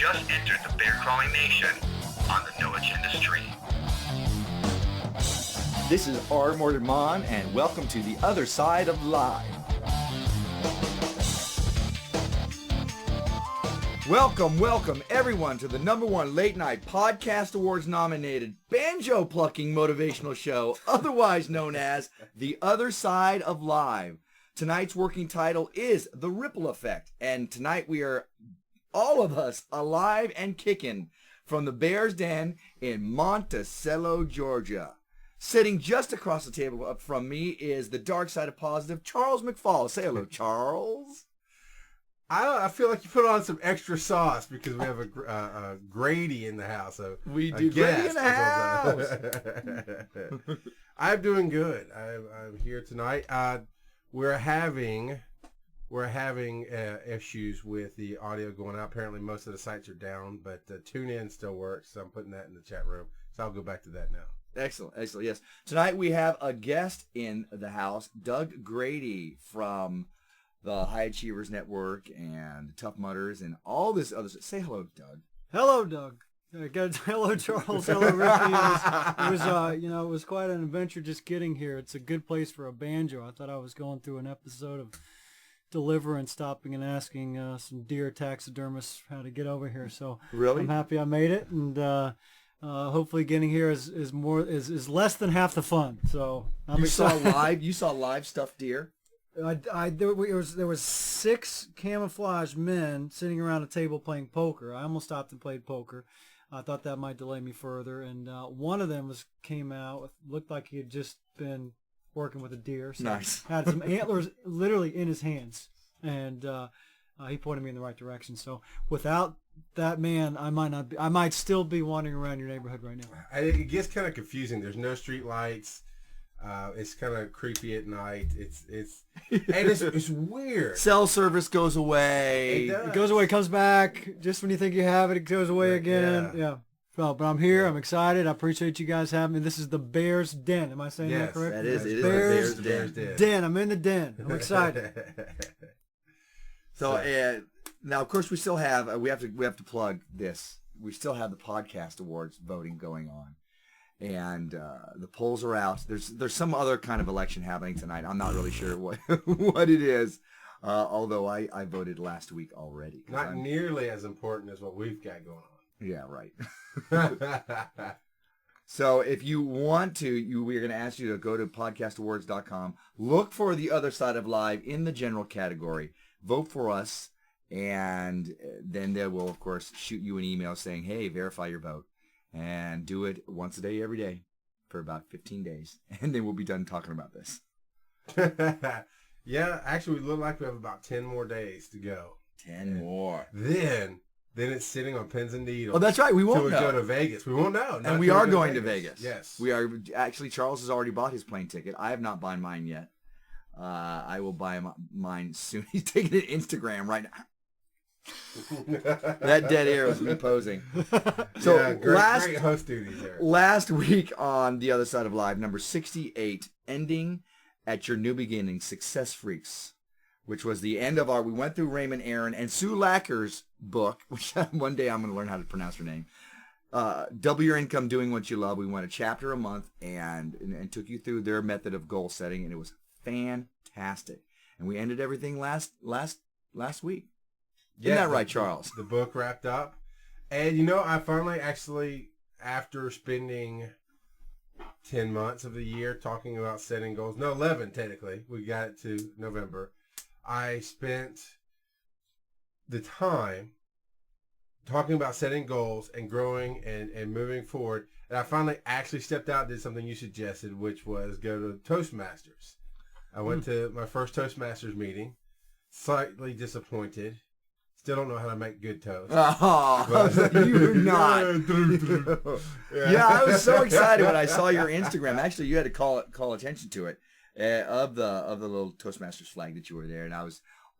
just entered the bear crawling nation on the No Agenda Stream. This is R. Mordant McFall, and welcome to the other side of live. Welcome everyone to the #1 late night podcast awards nominated banjo plucking motivational show, otherwise known as The Other Side of Live. Tonight's working title is The Ripple Effect, and tonight we are, all of us, alive and kicking from the Bear's Den in Monticello, Georgia. Sitting just across the table up from me is the dark side of positive, Charles McFall. Say hello, Charles. I feel like you put on some extra sauce because we have a Grady in the house. We do Grady in the house. I'm doing good. I'm here tonight. We're having issues with the audio going out. Apparently, most of the sites are down, but TuneIn still works. So I'm putting that in the chat room. So I'll go back to that now. Excellent. Yes. Tonight we have a guest in the house, Doug Grady from the High Achievers Network and the Tough Mudders and all this other stuff. Say hello, Doug. Hello, Doug. Hello, Charles. Hello, Ricky. It was quite an adventure just getting here. It's a good place for a banjo. I thought I was going through an episode of Deliverance, stopping and asking some deer taxidermists how to get over here. So really, I'm happy I made it, and hopefully getting here is less than half the fun. So you saw live stuffed deer. There was 6 camouflaged men sitting around a table playing poker. I almost stopped and played poker. I thought that might delay me further, and one of them came out looked like he had just been working with a deer. So nice. Had some antlers literally in his hands, and he pointed me in the right direction. So without that man, I might still be wandering around your neighborhood right now. It gets kind of confusing. There's no street lights. It's kind of creepy at night. It's weird. Cell service goes away. It goes away, comes back. Just when you think you have it, it goes away again. Yeah. Well, but I'm here. I'm excited. I appreciate you guys having me. This is the Bear's Den. Am I saying that correct? That is. It is Bear's Bear's Den. I'm in the den. I'm excited. So now, of course, we still have we have to plug this. We still have the podcast awards voting going on. And the polls are out. There's some other kind of election happening tonight. I'm not really sure what what it is, although I voted last week already. Not nearly as important as what we've got going on. Yeah, right. So if you want to, we're going to ask you to go to podcastawards.com, look for The Other Side of Live in the general category, vote for us, and then they will, of course, shoot you an email saying, hey, verify your vote. And do it once a day, every day, for about 15 days. And then we'll be done talking about this. Yeah, actually, we look like we have about 10 more days to go. 10 more. Then it's sitting on pins and needles. Oh, that's right. We won't know. Go to Vegas. We won't know. And we are going to Vegas. Yes. We are. Actually, Charles has already bought his plane ticket. I have not bought mine yet. I will buy mine soon. He's taking an Instagram right now. That dead air was me posing. So yeah, great host duties there. Last week on The Other Side of Live, number 68, Ending at Your New Beginning, Success Freaks, which was the end of we went through Raymond Aaron and Sue Lacker's book, which one day I'm going to learn how to pronounce her name. Double Your Income Doing What You Love. We went a chapter a month and took you through their method of goal setting, and it was fantastic. And we ended everything last week. Isn't that right, Charles? The book wrapped up. And, I finally actually, after spending 10 months of the year talking about setting goals, no, 11 technically, we got it to November, I spent the time talking about setting goals and growing and moving forward. And I finally actually stepped out and did something you suggested, which was go to Toastmasters. I went to my first Toastmasters meeting, slightly disappointed. Still don't know how to make good toast. Oh, you're not. Yeah, I was so excited when I saw your Instagram. Actually, you had to call attention to it of the little Toastmasters flag that you were there, and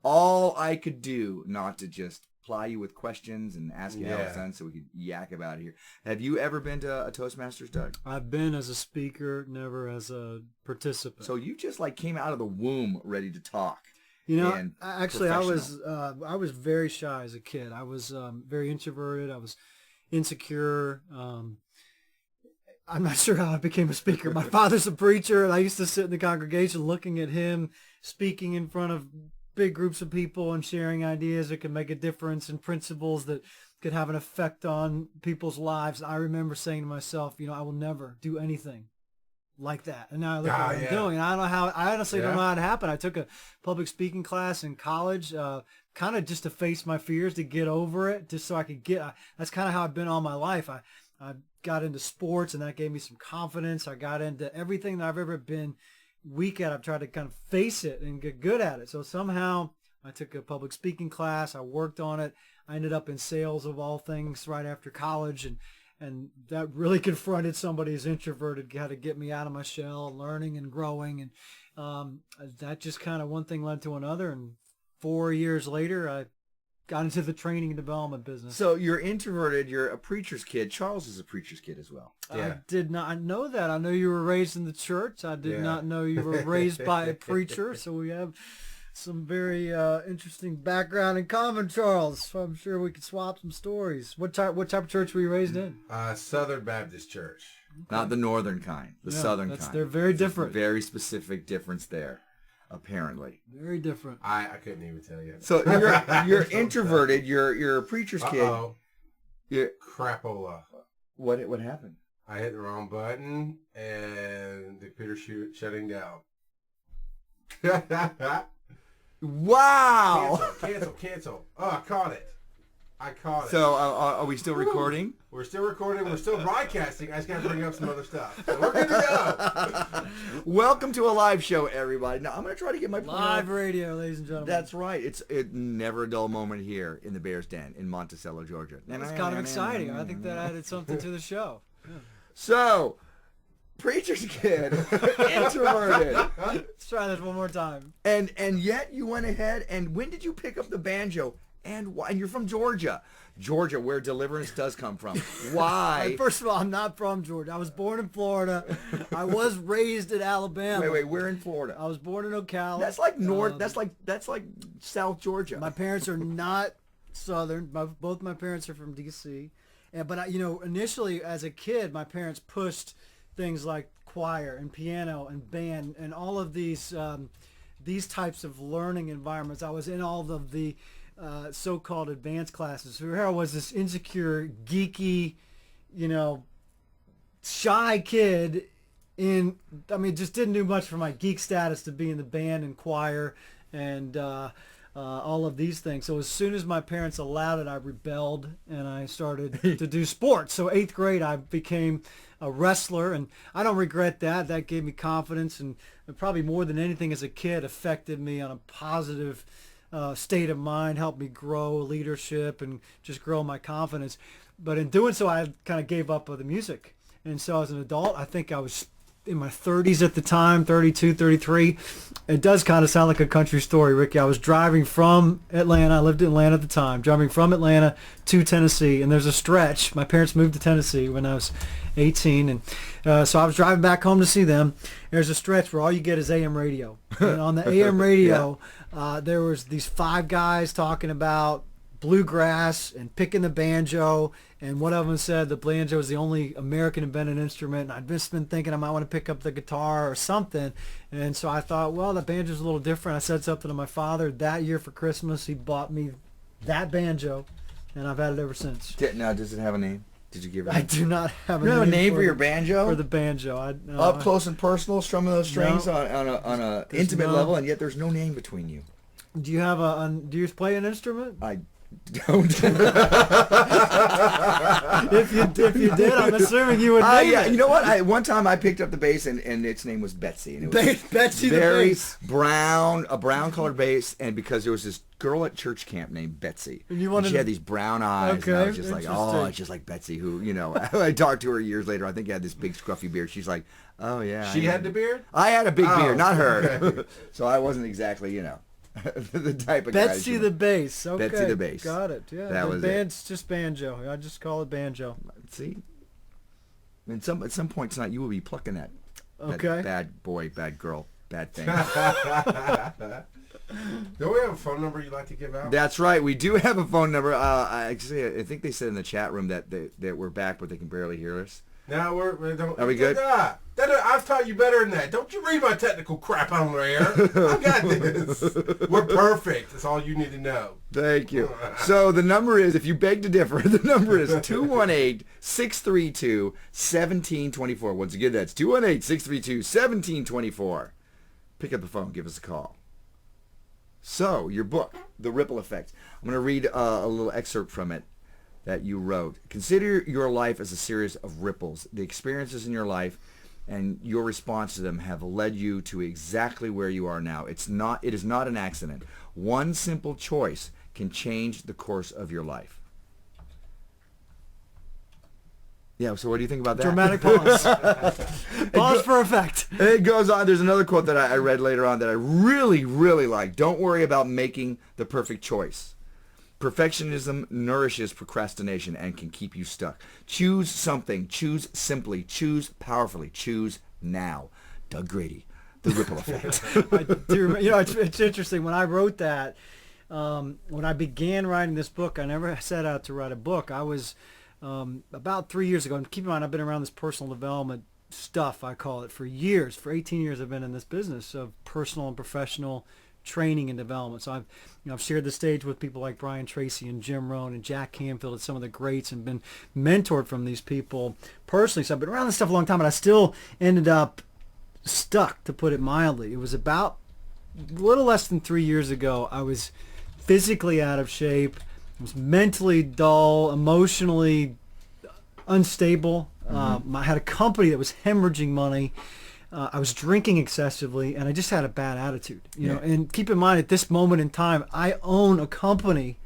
all I could do not to just ply you with questions and ask you how it's done so we could yak about it here. Have you ever been to a Toastmasters, Doug? I've been as a speaker, never as a participant. So you just came out of the womb ready to talk. You know, and actually, I was very shy as a kid. I was very introverted. I was insecure. I'm not sure how I became a speaker. My father's a preacher, and I used to sit in the congregation looking at him speaking in front of big groups of people and sharing ideas that could make a difference and principles that could have an effect on people's lives. I remember saying to myself, you know, I will never do anything like that. And now I look at what I'm doing, and I don't know how. I honestly don't know how it happened. I took a public speaking class in college, kind of just to face my fears, to get over it, just so I could get. That's kind of how I've been all my life. I got into sports, and that gave me some confidence. I got into everything that I've ever been weak at. I've tried to kind of face it and get good at it. So somehow I took a public speaking class. I worked on it. I ended up in sales of all things right after college, and that really confronted somebody who's introverted, how to get me out of my shell, learning and growing. And that just kind of one thing led to another. And 4 years later, I got into the training and development business. So you're introverted. You're a preacher's kid. Charles is a preacher's kid as well. I did not know that. I know you were raised in the church. I did not know you were raised by a preacher. So we have some very interesting background in common, Charles. So I'm sure we could swap some stories. What type of church were you raised in? Southern Baptist Church. Not the northern kind, the southern kind. They're very different. Very specific difference there, apparently. Very different. I couldn't even tell you. So you're introverted. You're a preacher's kid. You're, Crapola. What happened? I hit the wrong button and the computer shutting down. Wow! Cancel. Oh, I caught it. So are we still recording? We're still recording. We're still broadcasting. I just got to bring up some other stuff. So we're good to go. Welcome to a live show, everybody. Now, I'm going to try to get my point Live on. radio, ladies and gentlemen. That's right. It's never a dull moment here in the Bears Den in Monticello, Georgia. It's kind of exciting. I think that added something to the show. Yeah. So, preacher's kid, introverted. Let's try this one more time. And yet you went ahead, and when did you pick up the banjo? And why? And you're from Georgia, where deliverance does come from. Why? First of all, I'm not from Georgia. I was born in Florida. I was raised in Alabama. Wait, we're in Florida. I was born in Ocala. That's like north. That's like South Georgia. My parents are not Southern. Both my parents are from D.C. But initially as a kid, my parents pushed things like choir and piano and band and all of these types of learning environments. I was in all of the so-called advanced classes. So here I was, this insecure, geeky, shy kid just didn't do much for my geek status to be in the band and choir and all of these things. So as soon as my parents allowed it, I rebelled and I started to do sports. So 8th grade, I became a wrestler, and I don't regret that. That gave me confidence, and probably more than anything as a kid affected me on a positive state of mind, helped me grow leadership and just grow my confidence. But in doing so, I kind of gave up on the music. And so as an adult, I think I was in my 30s at the time, 32, 33. It does kind of sound like a country story, Ricky. I was driving from Atlanta. I lived in Atlanta at the time, driving from Atlanta to Tennessee. And there's a stretch. My parents moved to Tennessee when I was 18. And so I was driving back home to see them. There's a stretch where all you get is AM radio. And on the AM radio, there was these 5 guys talking about bluegrass and picking the banjo, and one of them said the banjo is the only American invented instrument, and I'd just been thinking I might want to pick up the guitar or something, and so I thought, well, the banjo's a little different. I said something to my father that year for Christmas. He bought me that banjo, and I've had it ever since. Now, does it have a name? Did you give it? I do not have a name. You have a name for your banjo? banjo? For the banjo. Up close and personal, strumming those strings on a intimate level, and yet there's no name between you. Do you do you play an instrument? I don't. If you did, I'm assuming you would name yeah, it. you know what? One time I picked up the bass and its name was Betsy. And it was Betsy very the bass. a brown colored bass, and because there was this girl at church camp named Betsy. And she had these brown eyes, okay, and I was just like, oh, it's just like Betsy, who, I talked to her years later. I think I had this big scruffy beard. She's like, oh yeah. She had the beard? I had a big beard, not her. Okay. So I wasn't exactly, the type of guy. Betsy the bass. Okay. Betsy the bass. Got it. Yeah. That was band's just banjo. I just call it banjo. See? At some point tonight, you will be plucking that Okay. bad boy, bad girl, bad thing. Don't we have a phone number you'd like to give out? That's right. We do have a phone number. I think they said in the chat room that we're back, but they can barely hear us. No, we don't. Are we good? I've taught you better than that. Don't you read my technical crap on the air. I got this. We're perfect. That's all you need to know. Thank you. So the number is, if you beg to differ, the number is 218-632-1724. Once again, that's 218-632-1724. Pick up the phone. Give us a call. So, your book, The Ripple Effect. I'm going to read a little excerpt from it that you wrote. Consider your life as a series of ripples. The experiences in your life and your response to them have led you to exactly where you are now. It is not an accident. One simple choice can change the course of your life. Yeah, so what do you think about that? Dramatic pause. Pause for effect. It goes on. There's another quote that I read later on that I really, really like. Don't worry about making the perfect choice. Perfectionism nourishes procrastination and can keep you stuck. Choose something. Choose simply. Choose powerfully. Choose now. Doug Grady, The Ripple Effect. I do, it's interesting. When I wrote that, when I began writing this book, I never set out to write a book. I was about 3 years ago, and keep in mind, I've been around this personal development stuff, I call it, for years. For 18 years, I've been in this business of personal and professional training and development. So I've shared the stage with people like Brian Tracy and Jim Rohn and Jack Canfield and some of the greats, and been mentored from these people personally. So I've been around this stuff a long time, but I still ended up stuck, to put it mildly. It was about a little less than 3 years ago. I was physically out of shape. I was mentally dull, emotionally unstable. I had a company that was hemorrhaging money. I was drinking excessively, and I just had a bad attitude. You know, and keep in mind, at this moment in time, I own a company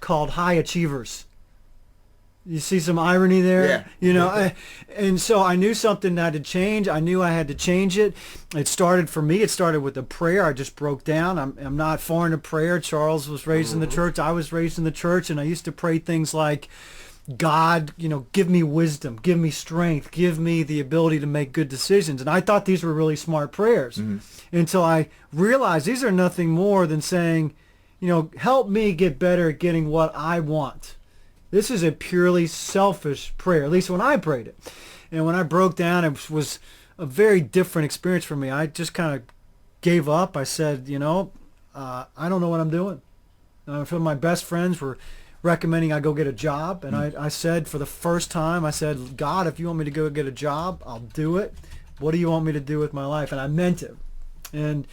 called High Achievers. You see some irony there? Yeah. You know, and so I knew something had to change. I knew I had to change it. It started for me. It started with a prayer. I just broke down. I'm not foreign to prayer. Charles was raised in the church. I was raised in the church, and I used to pray things like, God, give me wisdom, give me strength, give me the ability to make good decisions. And I thought these were really smart prayers until I realized these are nothing more than saying, help me get better at getting what I want. This is a purely selfish prayer, at least when I prayed it. And when I broke down, it was a very different experience for me. I just kind of gave up. I said, I don't know what I'm doing. Some of my best friends were recommending I go get a job. And I said, for the first time, I said, God, if you want me to go get a job, I'll do it. What do you want me to do with my life? And I meant it. And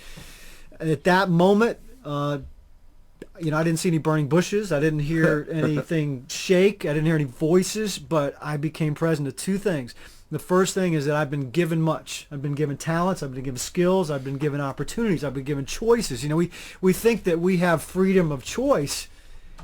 at that moment, I didn't see any burning bushes. I didn't hear anything shake. I didn't hear any voices, but I became present to two things. The first thing is that I've been given much. I've been given talents. I've been given skills. I've been given opportunities. I've been given choices. We think that we have freedom of choice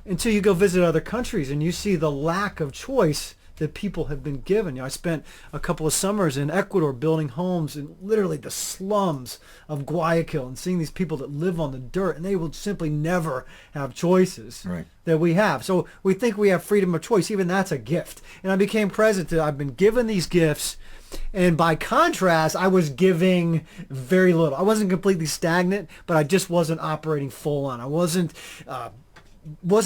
until you go visit other countries and you see the lack of choice that people have been given. I spent a couple of summers in Ecuador building homes in literally the slums of Guayaquil and seeing these people that live on the dirt, and they will simply never have choices that we have. So we think we have freedom of choice. Even that's a gift. And I became present that I've been given these gifts, and by contrast, I was giving very little. I wasn't completely stagnant, but I just wasn't operating full on. I wasn't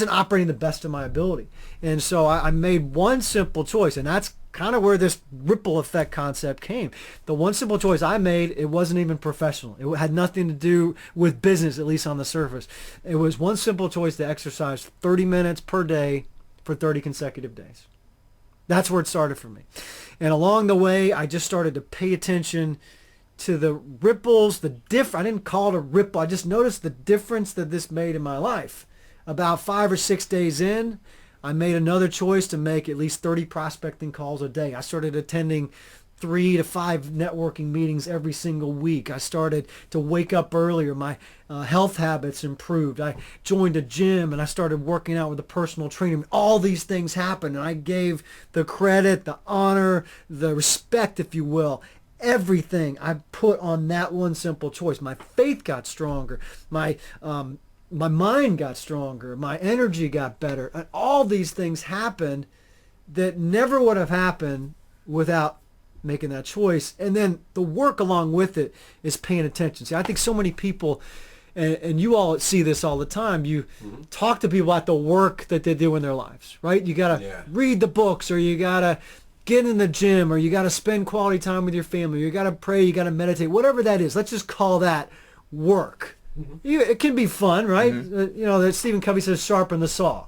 operating the best of my ability. And so I made one simple choice, and that's kind of where this ripple effect concept came. The one simple choice I made, it wasn't even professional. It had nothing to do with business, at least on the surface. It was one simple choice to exercise 30 minutes per day for 30 consecutive days. That's where it started for me. And along the way, I just started to pay attention to the ripples, I didn't call it a ripple. I just noticed the difference that this made in my life. About 5 or 6 days in, I made another choice to make at least 30 prospecting calls a day. I started attending 3 to 5 networking meetings every single week. I started to wake up earlier. My health habits improved. I joined a gym and I started working out with a personal trainer. All these things happened, and I gave the credit, the honor, the respect, if you will, everything I put on that one simple choice. My faith got stronger. My mind got stronger. My energy got better. And all these things happened that never would have happened without making that choice. And then the work along with it is paying attention. See, I think so many people, and you all see this all the time. You talk to people about the work that they do in their lives, right? You got to read the books, or you got to get in the gym, or you got to spend quality time with your family. You got to pray, you got to meditate, whatever that is. Let's just call that work. It can be fun, right? You know, that Stephen Covey says, sharpen the saw.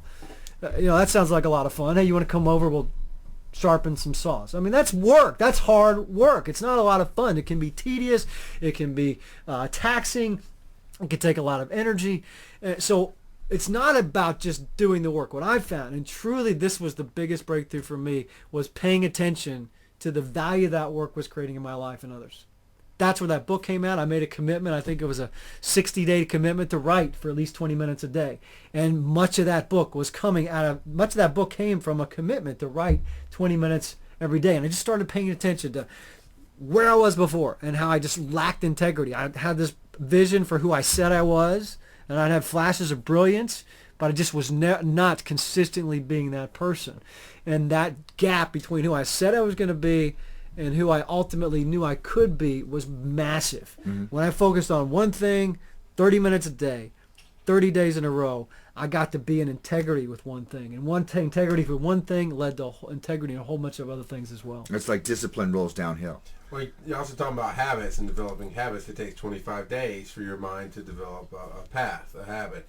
You know, that sounds like a lot of fun. Hey, you want to come over? We'll sharpen some saws. I mean, that's work. That's hard work. It's not a lot of fun. It can be tedious. It can be taxing. It can take a lot of energy. So it's not about just doing the work. What I found, and truly this was the biggest breakthrough for me, was paying attention to the value that work was creating in my life and others. That's where that book came out. I made a commitment. I think it was a 60-day commitment to write for at least 20 minutes a day. And much of that book came from a commitment to write 20 minutes every day. And I just started paying attention to where I was before and how I just lacked integrity. I had this vision for who I said I was, and I'd have flashes of brilliance, but I just was not consistently being that person. And that gap between who I said I was going to be and who I ultimately knew I could be was massive. When I focused on one thing, 30 minutes a day, 30 days in a row, I got to be in integrity with one thing. And integrity for one thing led to integrity in a whole bunch of other things as well. It's like discipline rolls downhill. Well, you're also talking about habits and developing habits. It takes 25 days for your mind to develop a path, a habit.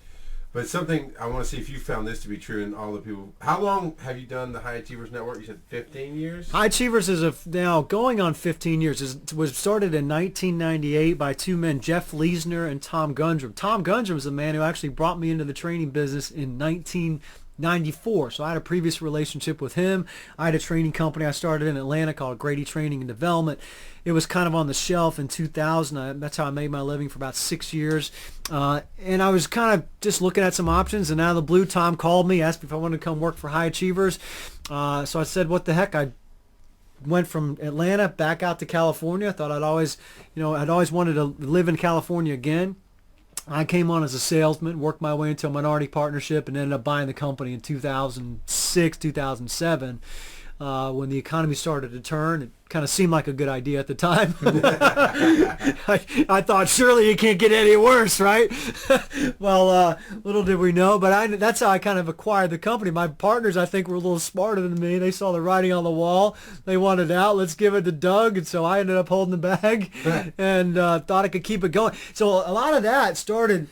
But something I want to see if you found this to be true in all the people. How long have you done the High Achievers Network? You said 15 years? High Achievers is now going on 15 years. It was started in 1998 by two men, Jeff Leisner and Tom Gundrum. Tom Gundrum is the man who actually brought me into the training business in 1994. So I had a previous relationship with him. I had a training company I started in Atlanta called Grady Training and Development. It was kind of on the shelf in 2000. That's how I made my living for about 6 years. And I was kind of just looking at some options, and out of the blue, Tom called me, asked me if I wanted to come work for High Achievers. So I said, what the heck? I went from Atlanta back out to California. I thought I'd always wanted to live in California again. I came on as a salesman, worked my way into a minority partnership, and ended up buying the company in 2006, 2007. When the economy started to turn, it kind of seemed like a good idea at the time. I thought, surely it can't get any worse, right? Well, little did we know, but that's how I kind of acquired the company. My partners, I think, were a little smarter than me. They saw the writing on the wall. They wanted out. Let's give it to Doug. And so I ended up holding the bag and thought I could keep it going. So a lot of that started,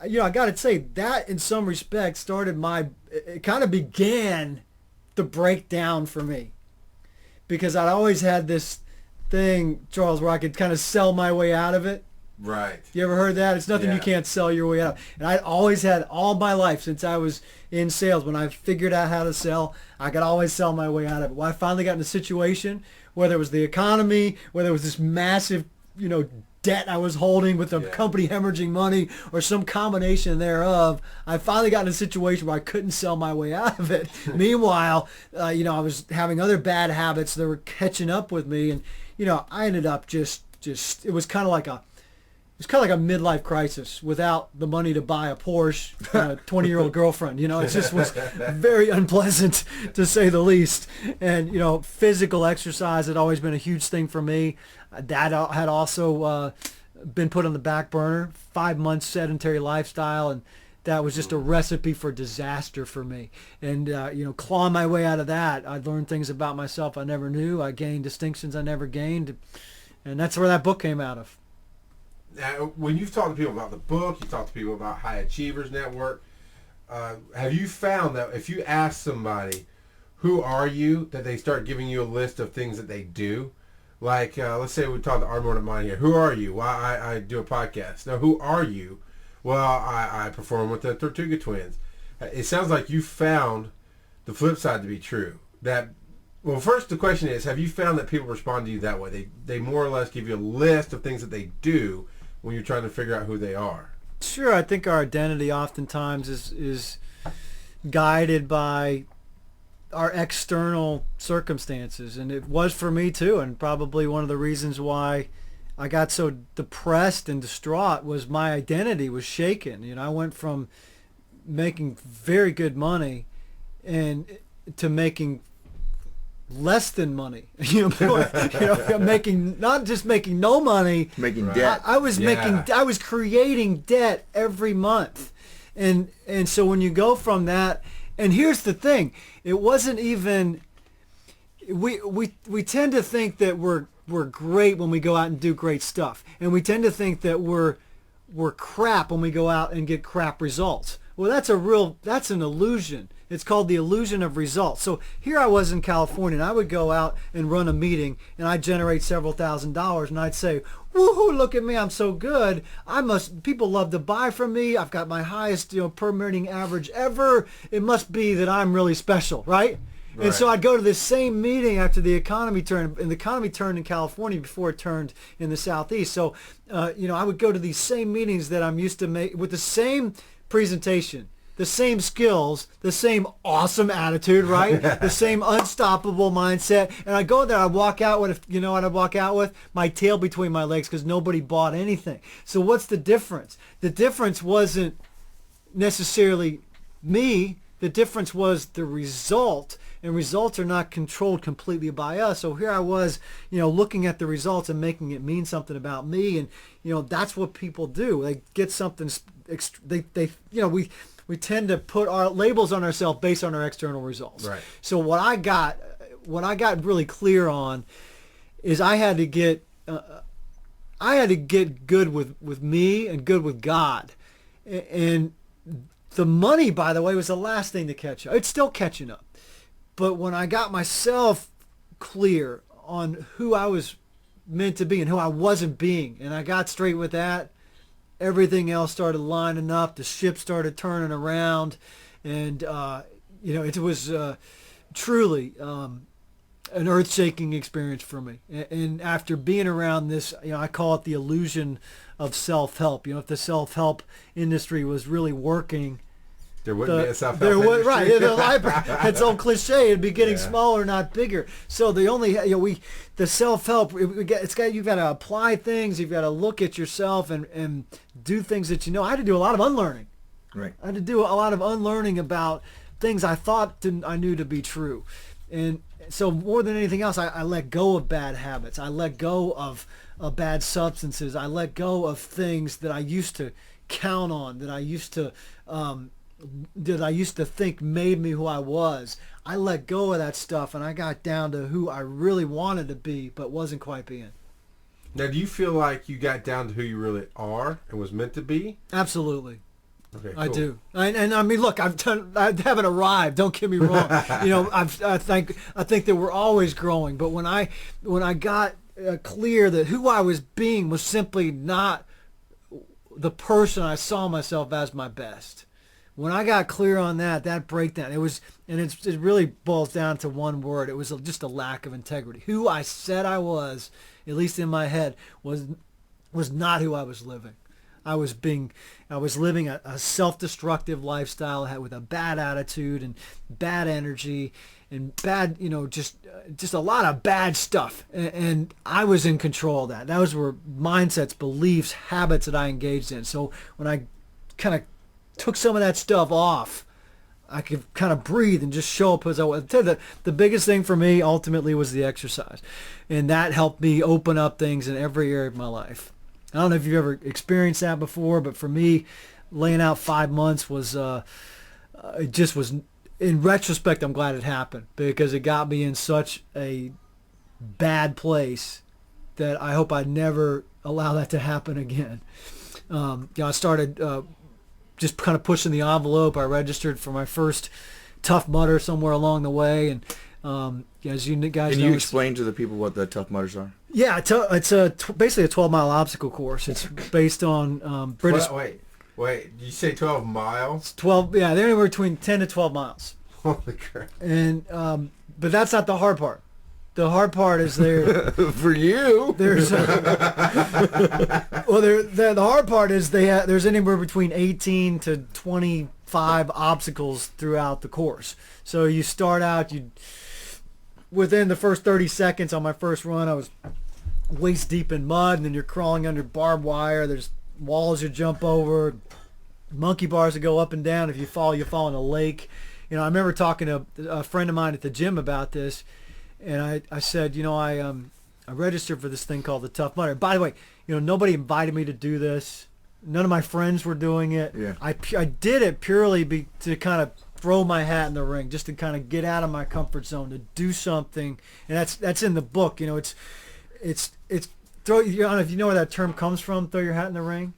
I got to say, that in some respects started it kind of began the breakdown for me, because I'd always had this thing, Charles, where I could kind of sell my way out of it. Right. You ever heard that? It's nothing you can't sell your way out of. And I always had, all my life since I was in sales, when I figured out how to sell, I could always sell my way out of it. Well, I finally got in a situation, whether it was the economy, whether it was this massive, debt I was holding with the company hemorrhaging money, or some combination thereof, I finally got in a situation where I couldn't sell my way out of it. Meanwhile, I was having other bad habits that were catching up with me, and I ended up just it was kind of like a midlife crisis without the money to buy a Porsche, a 20-year-old girlfriend. It just was very unpleasant, to say the least. And, physical exercise had always been a huge thing for me. That had also been put on the back burner. 5 months sedentary lifestyle, and that was just a recipe for disaster for me. And, clawing my way out of that, I learned things about myself I never knew. I gained distinctions I never gained. And that's where that book came out of. Now, when you've talked to people about the book, you talk to people about High Achievers Network, have you found that if you ask somebody, who are you, that they start giving you a list of things that they do? Like, let's say we talk to our Mordant McFall here. Who are you? Well, I do a podcast. Now, who are you? Well, I perform with the Tortuga Twins. It sounds like you found the flip side to be true. Well, first the question is, have you found that people respond to you that way? They more or less give you a list of things that they do when you're trying to figure out who they are. Sure, I think our identity oftentimes is guided by our external circumstances, and it was for me too, and probably one of the reasons why I got so depressed and distraught was my identity was shaken. I went from making very good money and to making less than money. Making not just making no money, Making debt. I was creating debt every month, and so when you go from that, and here's the thing, it wasn't even. We tend to think that we're great when we go out and do great stuff, and we tend to think that we're crap when we go out and get crap results. Well, that's an illusion. It's called the illusion of results. So here I was in California, and I would go out and run a meeting, and I'd generate several $1,000s, and I'd say, woohoo, look at me, I'm so good. People love to buy from me. I've got my highest, per meeting average ever. It must be that I'm really special, right? Right. And so I'd go to this same meeting after the economy turned, and the economy turned in California before it turned in the Southeast. So, I would go to these same meetings that I'm used to make with the same presentation, the same skills, the same awesome attitude, right? The same unstoppable mindset. And I go there, I walk out with, what I'd walk out with? My tail between my legs because nobody bought anything. So what's the difference? The difference wasn't necessarily me. The difference was the result. And results are not controlled completely by us. So here I was, looking at the results and making it mean something about me. And, that's what people do. They get something, we tend to put our labels on ourselves based on our external results. Right. So what I got really clear on is I had to get good with me and good with God. And the money, by the way, was the last thing to catch up. It's still catching up. But when I got myself clear on who I was meant to be and who I wasn't being, and I got straight with that, everything else started lining up. The ship started turning around, and it was truly an earth-shaking experience for me. And after being around this, I call it the illusion of self-help. If the self-help industry was really working, there wouldn't be a self-help industry. Right. It's all cliche. It'd be getting smaller, not bigger. So the only, the self-help, you've got to apply things. You've got to look at yourself and do things that I had to do a lot of unlearning. Right. I had to do a lot of unlearning about things I thought I knew to be true. And so more than anything else, I let go of bad habits. I let go of bad substances. I let go of things that I used to count on, that I used to think made me who I was. I let go of that stuff, and I got down to who I really wanted to be but wasn't quite being. Now, do you feel like you got down to who you really are and was meant to be? Absolutely. Okay, cool. I do. And I mean, look, I haven't arrived. Don't get me wrong. I think that we're always growing. But when I got clear that who I was being was simply not the person I saw myself as my best. When I got clear on that breakdown, it really boils down to one word. It was just a lack of integrity. Who I said I was, at least in my head, was not who I was living. I was living a self-destructive lifestyle with a bad attitude and bad energy and bad, just a lot of bad stuff. And I was in control of that. Those were mindsets, beliefs, habits that I engaged in. So when I kind of took some of that stuff off, I could kind of breathe and just show up as I was. The biggest thing for me ultimately was the exercise. And that helped me open up things in every area of my life. I don't know if you've ever experienced that before, but for me, laying out 5 months was, it just was, in retrospect, I'm glad it happened because it got me in such a bad place that I hope I never allow that to happen again. I started just kind of pushing the envelope. I registered for my first Tough Mudder somewhere along the way, and as you guys know, Can you explain to the people what the Tough Mudders are? Yeah, it's basically a 12-mile obstacle course. It's based on British. Wait, did you say 12 miles? 12, yeah, they're anywhere between 10 to 12 miles. Holy crap! And but that's not the hard part. The hard part is there. For you, there's the hard part is there's anywhere between 18 to 25 obstacles throughout the course. So you start out, within the first 30 seconds on my first run, I was waist deep in mud, and then you're crawling under barbed wire. There's walls you jump over, monkey bars that go up and down. If you fall in a lake. I remember talking to a friend of mine at the gym about this, And I said, I registered for this thing called the Tough Mudder. By the way, nobody invited me to do this. None of my friends were doing it. Yeah. I did it purely to kind of throw my hat in the ring, just to kind of get out of my comfort zone, to do something. And that's in the book. It's throw. I don't know if you know where that term comes from. Throw your hat in the ring.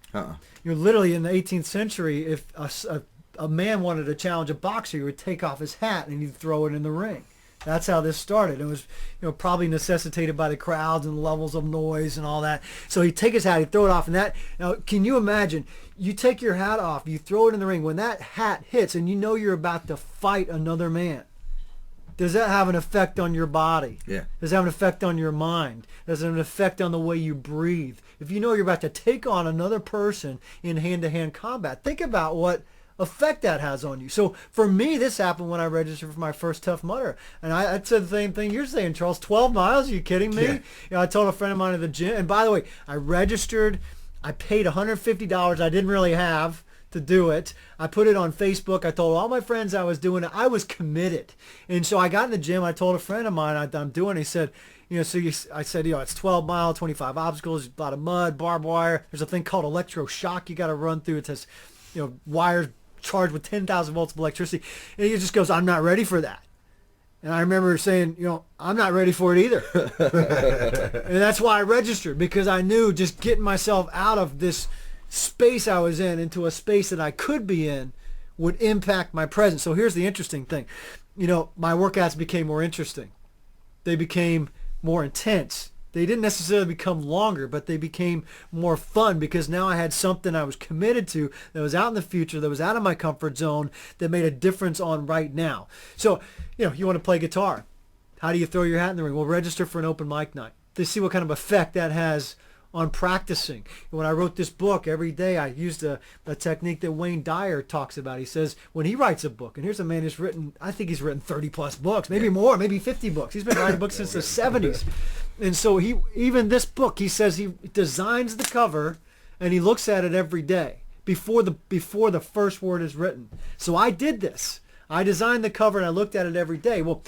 Literally in the 18th century, if a man wanted to challenge a boxer, he would take off his hat and he'd throw it in the ring. That's how this started. It was, probably necessitated by the crowds and levels of noise and all that. So he'd take his hat, he'd throw it off, and that. Now, can you imagine? You take your hat off, you throw it in the ring. When that hat hits, and you're about to fight another man, does that have an effect on your body? Yeah. Does it have an effect on your mind? Does it have an effect on the way you breathe? If you're about to take on another person in hand-to-hand combat, think about what effect that has on you. So for me, this happened when I registered for my first Tough Mudder, and I said the same thing you're saying, Charles. 12 miles? Are you kidding me? Yeah. I told a friend of mine at the gym, and by the way, I registered. I paid $150. I didn't really have to do it. I put it on Facebook. I told all my friends I was doing it. I was committed, and so I got in the gym. I told a friend of mine I'm doing it. He said, I said, it's 12 miles, 25 obstacles, a lot of mud, barbed wire. There's a thing called electroshock you got to run through. It says, wires charged with 10,000 volts of electricity. And he just goes, I'm not ready for that. And I remember saying, I'm not ready for it either. And that's why I registered, because I knew just getting myself out of this space I was in into a space that I could be in would impact my present. So here's the interesting thing. My workouts became more interesting. They became more intense. They didn't necessarily become longer, but they became more fun, because now I had something I was committed to that was out in the future, that was out of my comfort zone, that made a difference on right now. So, you want to play guitar. How do you throw your hat in the ring? Well, register for an open mic night to see what kind of effect that has on practicing. When I wrote this book, every day I used a technique that Wayne Dyer talks about. He says when he writes a book, and here's a man who's written, I think he's written 30 plus books, maybe more, maybe 50 books. He's been writing books since the 70s. And so even this book, he says he designs the cover and he looks at it every day before the first word is written. So I did this. I designed the cover and I looked at it every day. Well,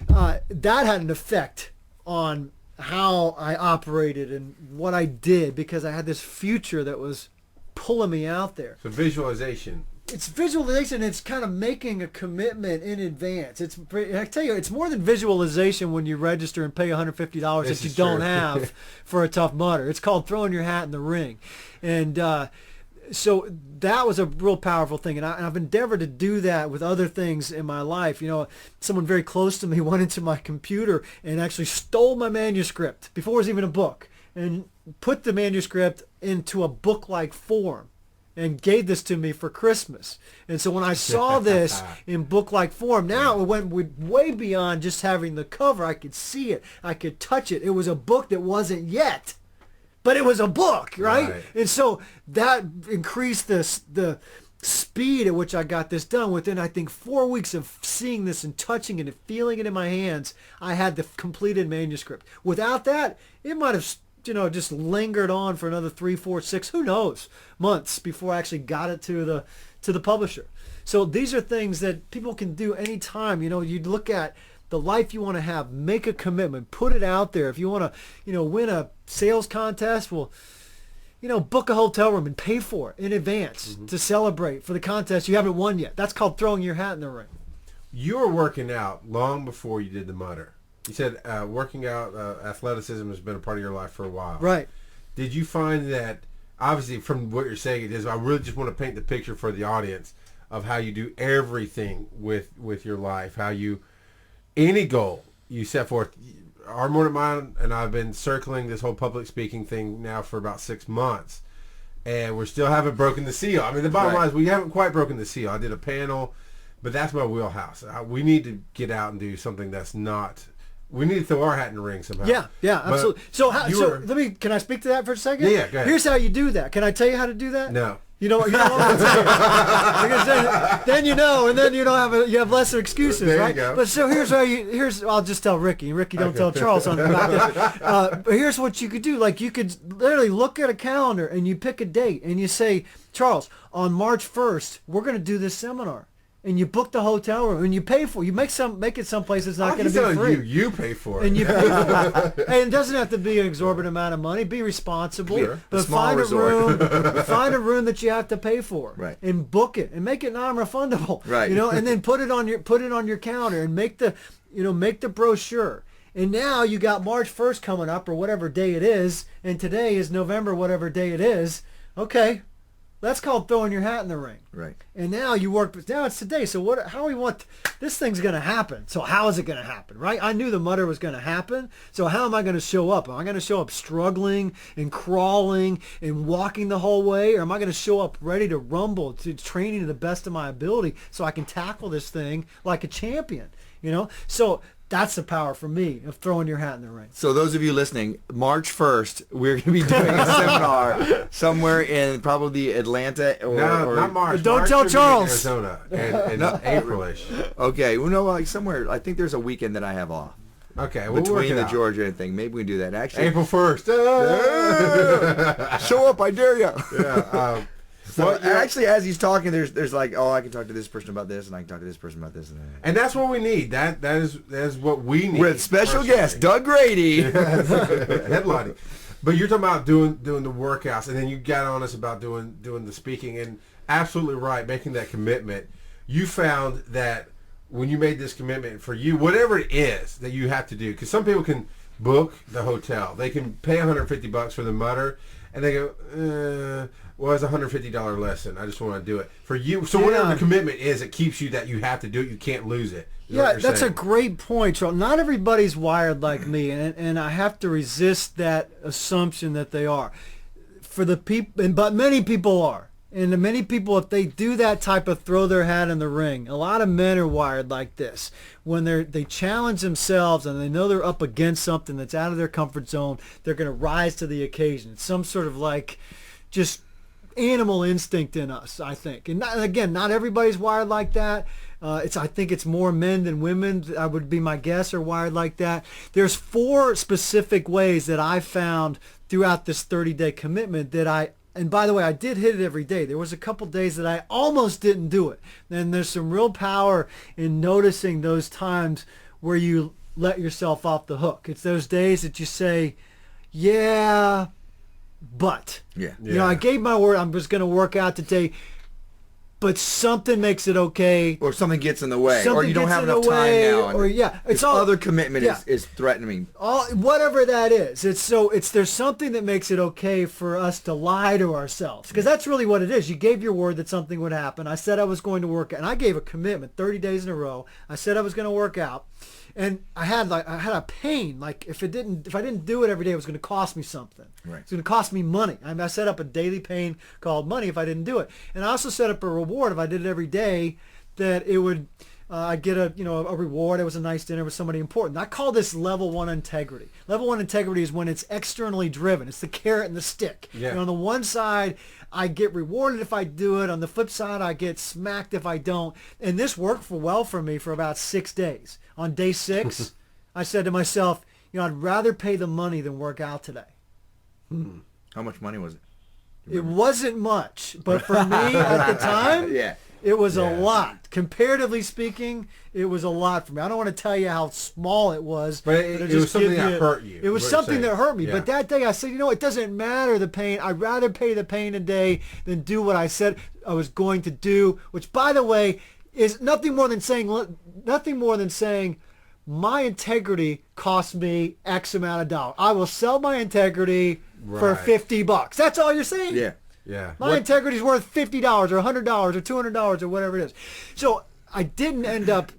that had an effect on how I operated and what I did, because I had this future that was pulling me out there. So visualization. It's visualization. It's kind of making a commitment in advance. I tell you, it's more than visualization when you register and pay $150 that you don't have for a Tough Mudder. It's called throwing your hat in the ring. And so that was a real powerful thing. And I've endeavored to do that with other things in my life. Someone very close to me went into my computer and actually stole my manuscript before it was even a book, and put the manuscript into a book-like form and gave this to me for Christmas. And so when I saw this in book-like form, now it went way beyond just having the cover. I could see it. I could touch it. It was a book that wasn't yet, but it was a book, right? And so that increased the speed at which I got this done. Within, I think, 4 weeks of seeing this and touching it and feeling it in my hands, I had the completed manuscript. Without that, it might have just lingered on for another 3, 4, 6, who knows, months before I actually got it to the publisher. So these are things that people can do anytime. You look at the life you want to have, make a commitment, put it out there. If you want to, win a sales contest, well, book a hotel room and pay for it in advance to celebrate for the contest you haven't won yet. That's called throwing your hat in the ring. You were working out long before you did the Mudder. You said working out, athleticism has been a part of your life for a while. Right. Did you find that, obviously from what you're saying, it is, I really just want to paint the picture for the audience of how you do everything with your life, any goal you set forth. Our Mordant Mind and I've been circling this whole public speaking thing now for about 6 months, and we still haven't broken the seal. I mean, the bottom line is we haven't quite broken the seal. I did a panel, but that's my wheelhouse. We need to get out and do something that's not... We need to throw our hat in the ring somehow. Yeah, absolutely. Can I speak to that for a second? Yeah, go ahead. Here's how you do that. Can I tell you how to do that? No. You don't want to tell you. Then and then you have lesser excuses, there right? You go. But so I'll just tell Ricky. Ricky, don't tell Charles something about this. But here's what you could do. Like, you could literally look at a calendar and you pick a date and you say, Charles, on March 1st, we're going to do this seminar. and you book the hotel room and you pay for it. You make it someplace that's not going to be free. You pay for it. And you pay for it. And it doesn't have to be an exorbitant amount of money. Be responsible. Sure. But find a room that you have to pay for. Right. And book it and make it non-refundable. Right. And then put it on your counter and make the brochure. And now you got March 1st coming up, or whatever day it is, and today is November, whatever day it is. Okay, that's called throwing your hat in the ring. Right. And now now it's today. So how we want this thing's going to happen? So how is it going to happen? Right? I knew the mutter was going to happen. So how am I going to show up? Am I going to show up struggling and crawling and walking the whole way, or am I going to show up ready to rumble, to training to the best of my ability, so I can tackle this thing like a champion? So that's the power for me of throwing your hat in the ring. So those of you listening, March 1st, we're going to be doing a seminar somewhere in probably Atlanta or not March. Don't March tell should be in Charles. Arizona in April-ish. Okay, well, no, like somewhere. I think there's a weekend that I have off Okay, we'll work between it the out. Georgia thing. Maybe we can do that. Actually, April 1st. show up, I dare you. Yeah. So actually, as he's talking, there's like, oh, I can talk to this person about this, and I can talk to this person about this, and that. And that's what we need. That is what we need. With special personally. guest Doug Grady. Headlining. But you're talking about doing the workouts, and then you got on us about doing the speaking, and absolutely right, making that commitment. You found that when you made this commitment for you, whatever it is that you have to do, because some people can book the hotel, they can pay $150 for the mutter, and they go, well, it's a $150 lesson. I just want to do it for you. So whatever the commitment is, it keeps you that you have to do it. You can't lose it. Yeah, that's a great point, Charles. Not everybody's wired like me, and I have to resist that assumption that they are. For the people, but many people are. And the many people, if they do that type of throw their hat in the ring, a lot of men are wired like this. When they challenge themselves and they know they're up against something that's out of their comfort zone, they're going to rise to the occasion. It's some sort of like just animal instinct in us, I think. And again, not everybody's wired like that. I think it's more men than women, I would be my guess, are wired like that. There's 4 specific ways that I found throughout this 30-day commitment and by the way, I did hit it every day. There was a couple days that I almost didn't do it. And there's some real power in noticing those times where you let yourself off the hook. It's those days that you say, yeah, but. Yeah. I gave my word I was going to work out today, but something makes it okay. Or something gets in the way. Something Or you don't gets have in enough the way, time now. or yeah, it's all other commitment is threatening. Whatever that is, there's something that makes it okay for us to lie to ourselves, because that's really what it is. You gave your word that something would happen. I said I was going to work out, and I gave a commitment 30 days in a row. I said I was going to work out, and I had a pain. Like if I didn't do it every day, it was going to cost me something. Right. It's going to cost me money. I set up a daily pain called money if I didn't do it, and I also set up a reward if I did it every day, that it would I'd get a reward. It was a nice dinner with somebody important. I call this level 1 integrity. Level 1 integrity is when it's externally driven. It's the carrot and the stick. Yeah. On the one side, I get rewarded if I do it. On the flip side, I get smacked if I don't. And this worked well for me for about 6 days. On day 6, I said to myself, I'd rather pay the money than work out today. How much money was it? It wasn't much, but for me at the time, Yeah. it was a lot. Comparatively speaking, it was a lot for me. I don't want to tell you how small it was. But it was something that hurt you. It was what you're something that saying. hurt me. Yeah. But that day I said, it doesn't matter the pain. I'd rather pay the pain today than do what I said I was going to do, which, by the way, is nothing more than saying my integrity cost me X amount of dollars. I will sell my integrity for Right. $50. That's all you're saying? Yeah. Yeah. My integrity is worth $50 or $100 or $200 or whatever it is. So I didn't end up,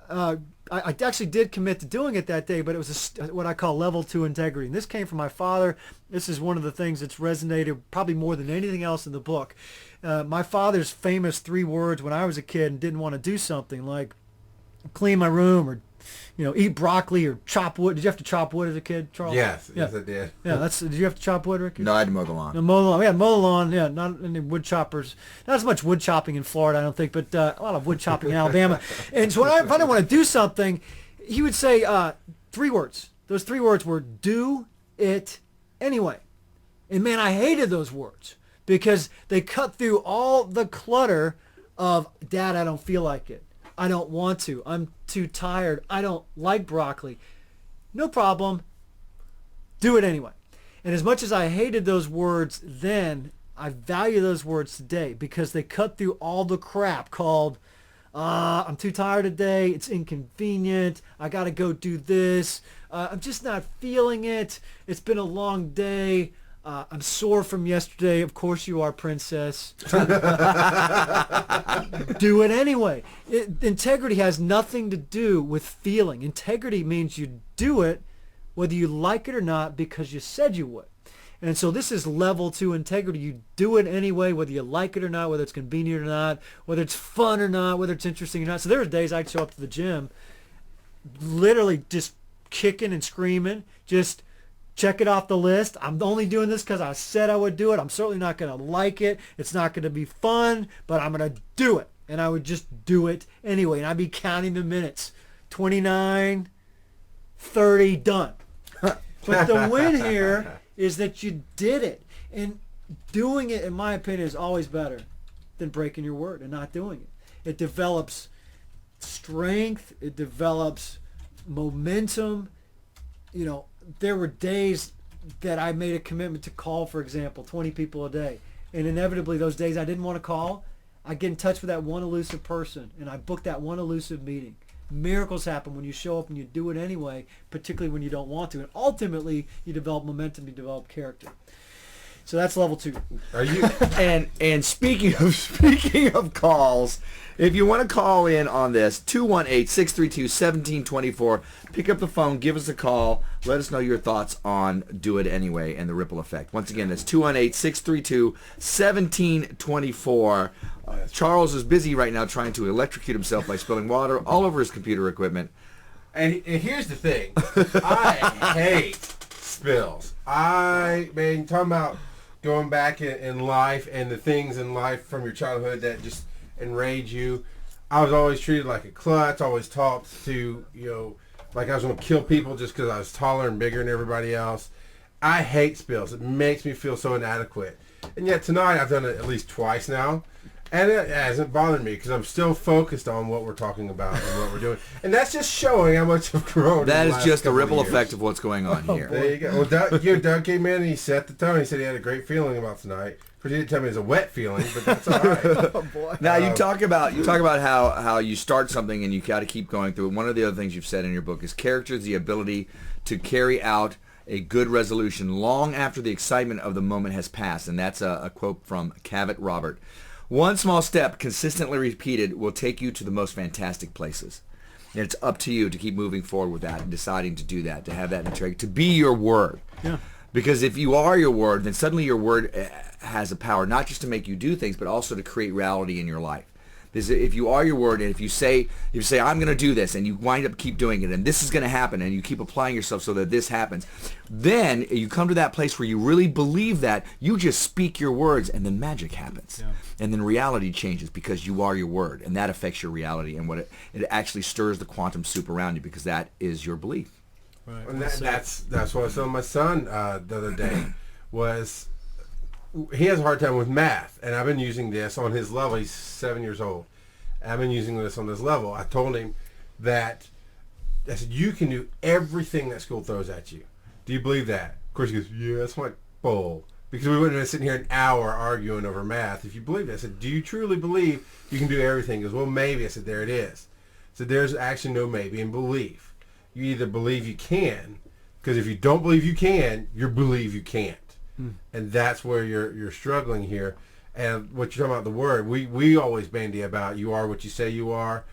I actually did commit to doing it that day, but it was what I call level 2 integrity. And this came from my father. This is one of the things that's resonated probably more than anything else in the book. My father's famous 3 words when I was a kid and didn't want to do something like clean my room or eat broccoli or chop wood. Did you have to chop wood as a kid, Charles? Yes, Yeah. yes, I did. Yeah, did you have to chop wood, Ricky? No, I had to mow the lawn. No, mow the lawn. We had mow the lawn. Yeah, not any wood choppers. Not as much wood chopping in Florida, I don't think, but a lot of wood chopping in Alabama. And so if I didn't want to do something, he would say 3 words. Those 3 words were do it anyway. And man, I hated those words because they cut through all the clutter of, Dad, I don't feel like it. I don't want to. I'm too tired. I don't like broccoli. No problem. Do it anyway. And as much as I hated those words then, I value those words today because they cut through all the crap called, I'm too tired today. It's inconvenient. I got to go do this. I'm just not feeling it. It's been a long day. I'm sore from yesterday. Of course you are, princess. Do it anyway. Integrity has nothing to do with feeling. Integrity means you do it whether you like it or not because you said you would. And so this is level 2 integrity. You do it anyway, whether you like it or not, whether it's convenient or not, whether it's fun or not, whether it's interesting or not. So there are days I'd show up to the gym, literally just kicking and screaming, just check it off the list. I'm only doing this because I said I would do it. I'm certainly not going to like it. It's not going to be fun, but I'm going to do it. And I would just do it anyway. And I'd be counting the minutes. 29, 30, done. But the win here is that you did it. And doing it, in my opinion, is always better than breaking your word and not doing it. It develops strength. It develops momentum. You know, there were days that I made a commitment to call, for example, 20 people a day. And inevitably, those days I didn't want to call, I get in touch with that one elusive person, and I book that one elusive meeting. Miracles happen when you show up and you do it anyway, particularly when you don't want to. And ultimately, you develop momentum, you develop character. So that's level 2. Are you? And speaking of calls, if you want to call in on this, 218-632-1724. Pick up the phone, give us a call. Let us know your thoughts on Do It Anyway and the ripple effect. Once again, that's 218-632-1724. Charles is busy right now trying to electrocute himself by spilling water all over his computer equipment. And here's the thing. I hate spills. Man, talking about going back in life and the things in life from your childhood that just enrage you. I was always treated like a klutz, always taught to, like I was going to kill people just because I was taller and bigger than everybody else. I hate spills. It makes me feel so inadequate. And yet tonight I've done it at least twice now. And it hasn't bothered me because I'm still focused on what we're talking about and what we're doing. And that's just showing how much I've grown. That is just the ripple effect of what's going on here. There you go. Well, Doug came in and he set the tone. He said he had a great feeling about tonight. Of course, he didn't tell me it was a wet feeling, but that's all right. Oh, boy. Now, you talk about how you start something and you got to keep going through it. One of the other things you've said in your book is character is the ability to carry out a good resolution long after the excitement of the moment has passed. And that's a quote from Cavett Robert. One small step consistently repeated will take you to the most fantastic places. And it's up to you to keep moving forward with that and deciding to do that, to have that integrity, to be your word. Yeah. Because if you are your word, then suddenly your word has a power not just to make you do things, but also to create reality in your life. Because if you are your word, and if you say I'm going to do this, and you wind up keep doing it, and this is going to happen, and you keep applying yourself so that this happens, then you come to that place where you really believe that. You just speak your words, and then magic happens, and then reality changes because you are your word, and that affects your reality, and it actually stirs the quantum soup around you because that is your belief. Right. And that's what I was telling my son the other day was. He has a hard time with math, and I've been using this on his level. He's 7 years old. I've been using this on this level. I told him that, I said, you can do everything that school throws at you. Do you believe that? Of course he goes, yeah, that's my bull. Because we wouldn't have been sitting here an hour arguing over math if you believe that. I said, do you truly believe you can do everything? He goes, well, maybe. I said, there it is. So there's actually no maybe in belief. You either believe you can, because if you don't believe you can, you believe you can't. And that's where you're struggling here. And what you're talking about, the word, we always bandy about you are what you say you are.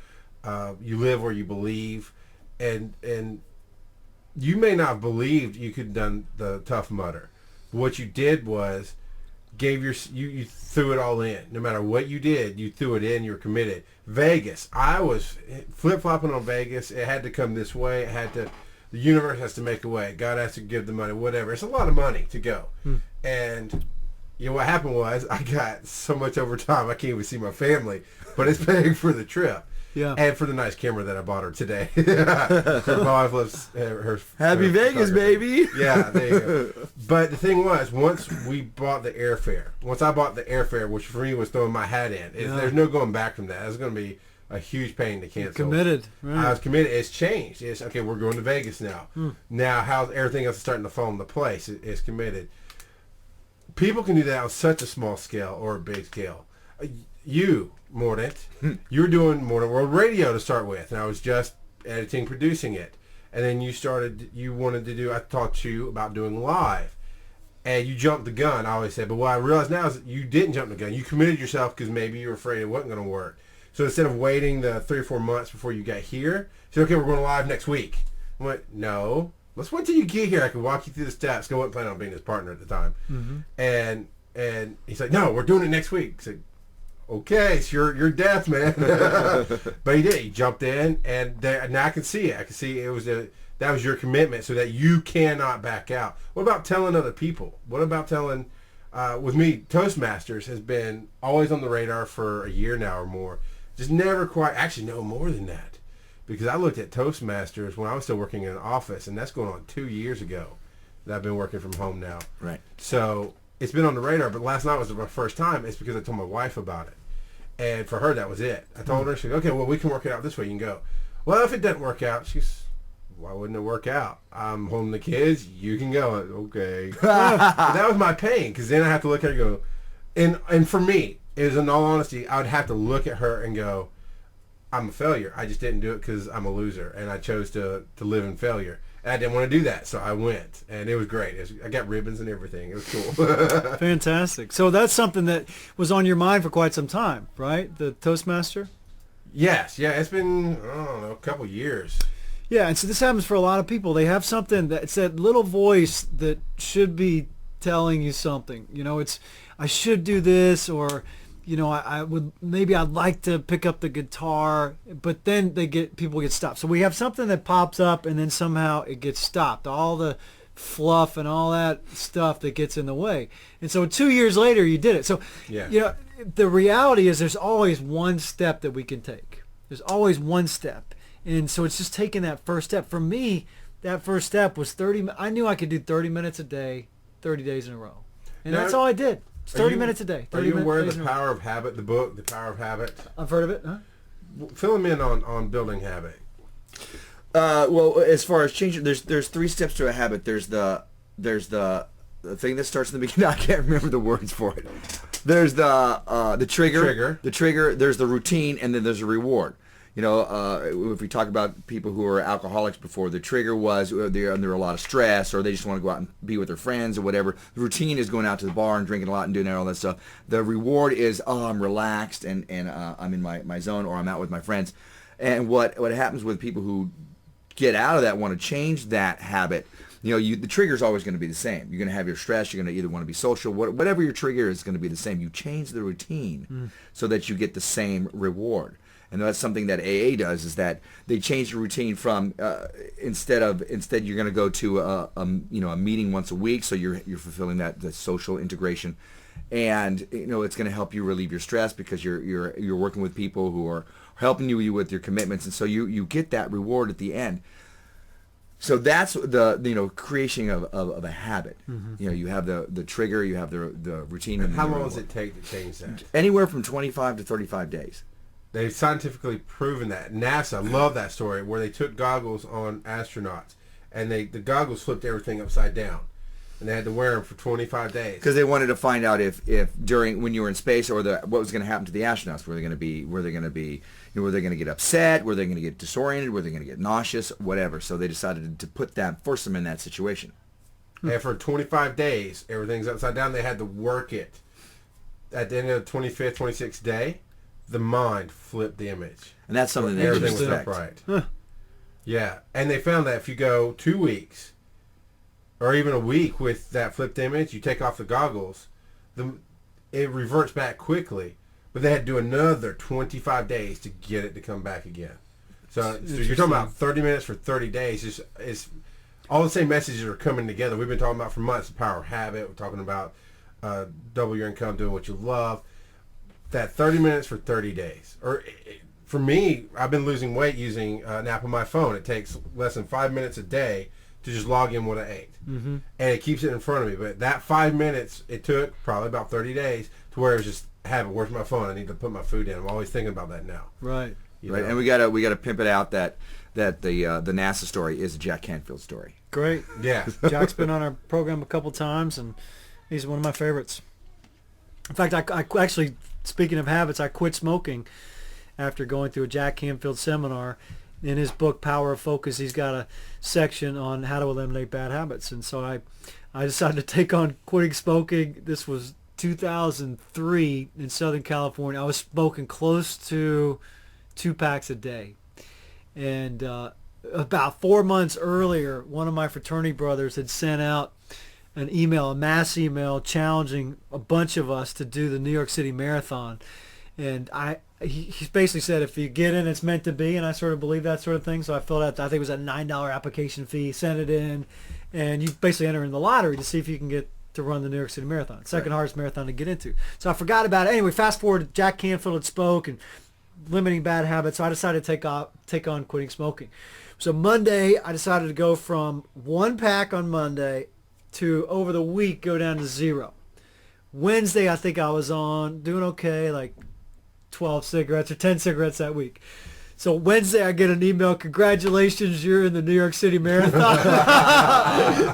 You live where you believe. And you may not have believed you could have done the Tough Mudder. What you did was you threw it all in. No matter what you did, you threw it in. You were committed. Vegas, I was flip-flopping on Vegas. It had to come this way. The universe has to make a way. God has to give the money, whatever. It's a lot of money to go. And what happened was I got so much overtime I can't even see my family, but it's paying for the trip. Yeah. And for the nice camera that I bought her today. My wife loves her Happy Vegas, photography. baby. Yeah, there you go. But the thing was, once we bought the airfare, once I bought the airfare, which for me was throwing my hat in, there's no going back from that. It's going to be a huge pain to cancel. Committed. Right. I was committed. It's changed. It's okay. We're going to Vegas now. Now, how everything else is starting to fall into place. It's committed. People can do that on such a small scale or a big scale. You, Mordant, you were doing Mordant World Radio to start with, and I was just editing, producing it. And then you wanted to do, I taught you about doing live. And you jumped the gun, I always said. But what I realize now is that you didn't jump the gun. You committed yourself because maybe you were afraid it wasn't going to work. So instead of waiting the 3 or 4 months before you got here, you said, okay, we're going live next week. I went, no. Let's wait till you get here. I can walk you through the steps. I wasn't planning on being his partner at the time. And he's like, no, we're doing it next week. I said, okay, it's your death, man. But he did. He jumped in, and now I can see it. I can see that was your commitment so that you cannot back out. What about telling other people? What about telling, with me, Toastmasters has been always on the radar for a year now or more. Just never quite, actually no more than that. Because I looked at Toastmasters when I was still working in an office, and that's going on 2 years ago that I've been working from home now. Right. So it's been on the radar, but last night was my first time. It's because I told my wife about it. And for her, that was it. I told her, she said, okay, well, we can work it out this way. You can go. Well, if it doesn't work out, she's, why wouldn't it work out? I'm holding the kids. You can go. Okay. But that was my pain, because then I have to look at her and go, and for me, is in all honesty, I would have to look at her and go, I'm a failure. I just didn't do it because I'm a loser, and I chose to live in failure. And I didn't want to do that, so I went, and it was great. I got ribbons and everything. It was cool. Fantastic. So that's something that was on your mind for quite some time, right? The Toastmaster? Yes. Yeah, it's been, I don't know, a couple years. Yeah, and so this happens for a lot of people. They have something it's that little voice that should be telling you something. You know, it's, I should do this, or, you know, I'd like to pick up the guitar, but then people get stopped. So we have something that pops up, and then somehow it gets stopped. All the fluff and all that stuff that gets in the way. And so 2 years later, you did it. So, yeah. You know, the reality is there's always one step that we can take. There's always one step. And so it's just taking that first step. For me, that first step was 30. I knew I could do 30 minutes a day, 30 days in a row. And that's all I did. It's 30 minutes a day. 30 Are you aware of days The in a row. Power of Habit, the book, The Power of Habit? I've heard of it. Huh? Fill them in on building habit. Well, as far as changing, there's 3 steps to a habit. There's the thing that starts in the beginning. I can't remember the words for it. There's the trigger. The trigger. There's the routine, and then there's a reward. You know, if we talk about people who are alcoholics before, the trigger was they're under a lot of stress, or they just want to go out and be with their friends or whatever. The routine is going out to the bar and drinking a lot and doing all that stuff. The reward is, I'm relaxed and I'm in my zone, or I'm out with my friends. And what happens with people who get out of that, want to change that habit, you know, the trigger is always going to be the same. You're going to have your stress. You're going to either want to be social. Whatever your trigger is going to be the same. You change the routine so that you get the same reward. And that's something that AA does, is that they change the routine from instead you're going to go to a meeting once a week, so you're fulfilling the social integration, and you know it's going to help you relieve your stress because you're working with people who are helping you with your commitments, and so you get that reward at the end. So that's the creation of a habit. You know, you have the trigger, you have the routine. And how long does it take to change that? Anywhere from 25 to 35 days. They've scientifically proven that. NASA, love that story, where they took goggles on astronauts, and the goggles flipped everything upside down, and they had to wear them for 25 days. Because they wanted to find out if when you were in space, or what was going to happen to the astronauts. Were they going to get upset? Were they going to get disoriented? Were they going to get nauseous? Whatever. So they decided to force them in that situation. And for 25 days, everything's upside down. They had to work it. At the end of the 25th, 26th day, the mind flipped the image. And that's something that everything was affect. upright. Huh. Yeah. And they found that if you go 2 weeks or even a week with that flipped image, you take off the goggles, it reverts back quickly. But they had to do another 25 days to get it to come back again. So you're talking about 30 minutes for 30 days. It's all the same messages are coming together. We've been talking about for months the power of habit. We're talking about double your income, doing what you love. That 30 minutes for 30 days, or for me, I've been losing weight using an app on my phone. It takes less than 5 minutes a day to just log in what I ate. Mm-hmm. And it keeps it in front of me. But that 5 minutes, it took probably about 30 days to where it was just, where's my phone? I need to put my food in. I'm always thinking about that now. Right. Right. And we gotta pimp it out that the NASA story is a Jack Canfield story. Great. Yeah. Jack's been on our program a couple times, and he's one of my favorites. In fact, I actually, speaking of habits, I quit smoking after going through a Jack Canfield seminar. In his book, Power of Focus, he's got a section on how to eliminate bad habits. And so I decided to take on quitting smoking. This was 2003 in Southern California. I was smoking close to 2 packs a day. And about 4 months earlier, one of my fraternity brothers had sent out an email, a mass email, challenging a bunch of us to do the New York City Marathon. And he basically said, if you get in, it's meant to be, and I sort of believe that sort of thing. So I filled out, I think it was a $9 application fee, sent it in, and you basically enter in the lottery to see if you can get to run the New York City Marathon, second hardest marathon to get into. So I forgot about it. Anyway, fast forward, Jack Canfield had spoke and limiting bad habits, so I decided to take on quitting smoking. So Monday, I decided to go from 1 pack on Monday to over the week go down to 0. Wednesday, I think I was on doing okay, like 12 cigarettes or 10 cigarettes that week. So Wednesday I get an email, congratulations, you're in the New York City Marathon.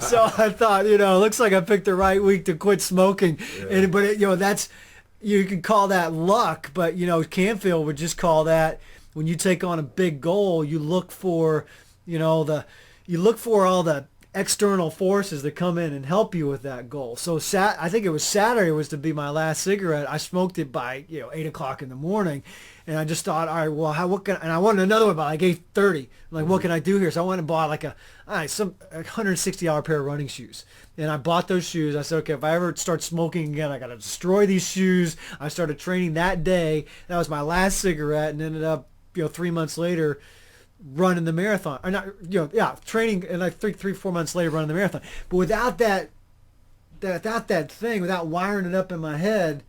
So I thought, looks like I picked the right week to quit smoking. Yeah. But you can call that luck, but Canfield would just call that, when you take on a big goal, you look for, all the external forces that come in and help you with that goal. So I think it was Saturday was to be my last cigarette. I smoked it by 8 o'clock in the morning, and I just thought, all right, well, and I wanted another one by like 8:30. Like, what can I do here? So I went and bought like a $160 pair of running shoes, and I bought those shoes. I said, okay, if I ever start smoking again, I got to destroy these shoes. I started training that day. That was my last cigarette, and ended up 3 months later running the marathon, or not, training, and like 4 months later running the marathon. But without that thing, without wiring it up in my head,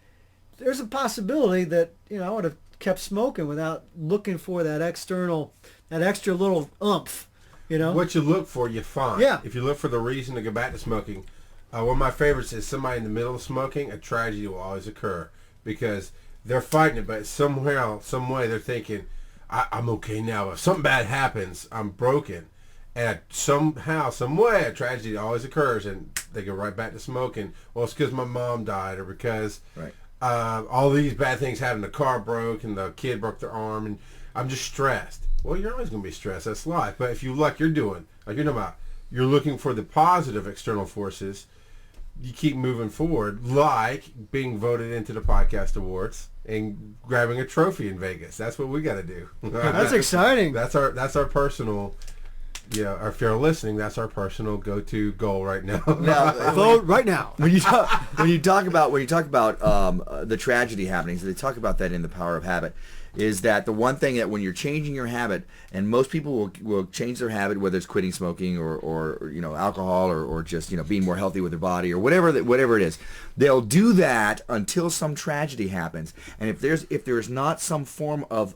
there's a possibility that I would have kept smoking without looking for that extra little oomph. What you look for, you find. Yeah. If you look for the reason to go back to smoking, one of my favorites is somebody in the middle of smoking. A tragedy will always occur because they're fighting it, but somehow, some way, they're thinking, I'm okay now. If something bad happens, I'm broken. And somehow, some way, a tragedy always occurs, and they go right back to smoking. Well, it's because my mom died, or because all these bad things happened. The car broke, and the kid broke their arm, and I'm just stressed. Well, you're always going to be stressed. That's life. But if you you're talking about, you're looking for the positive external forces, you keep moving forward, like being voted into the podcast awards and grabbing a trophy in Vegas. That's what we got to do. That's exciting. That's our personal, or if you're listening, that's our personal go-to goal right now. Vote right now. When you talk about the tragedy happenings, they talk about that in The Power of Habit. Is that the one thing that when you're changing your habit, and most people will change their habit, whether it's quitting smoking or alcohol or just being more healthy with their body or whatever it is, they'll do that until some tragedy happens. And if there's not some form of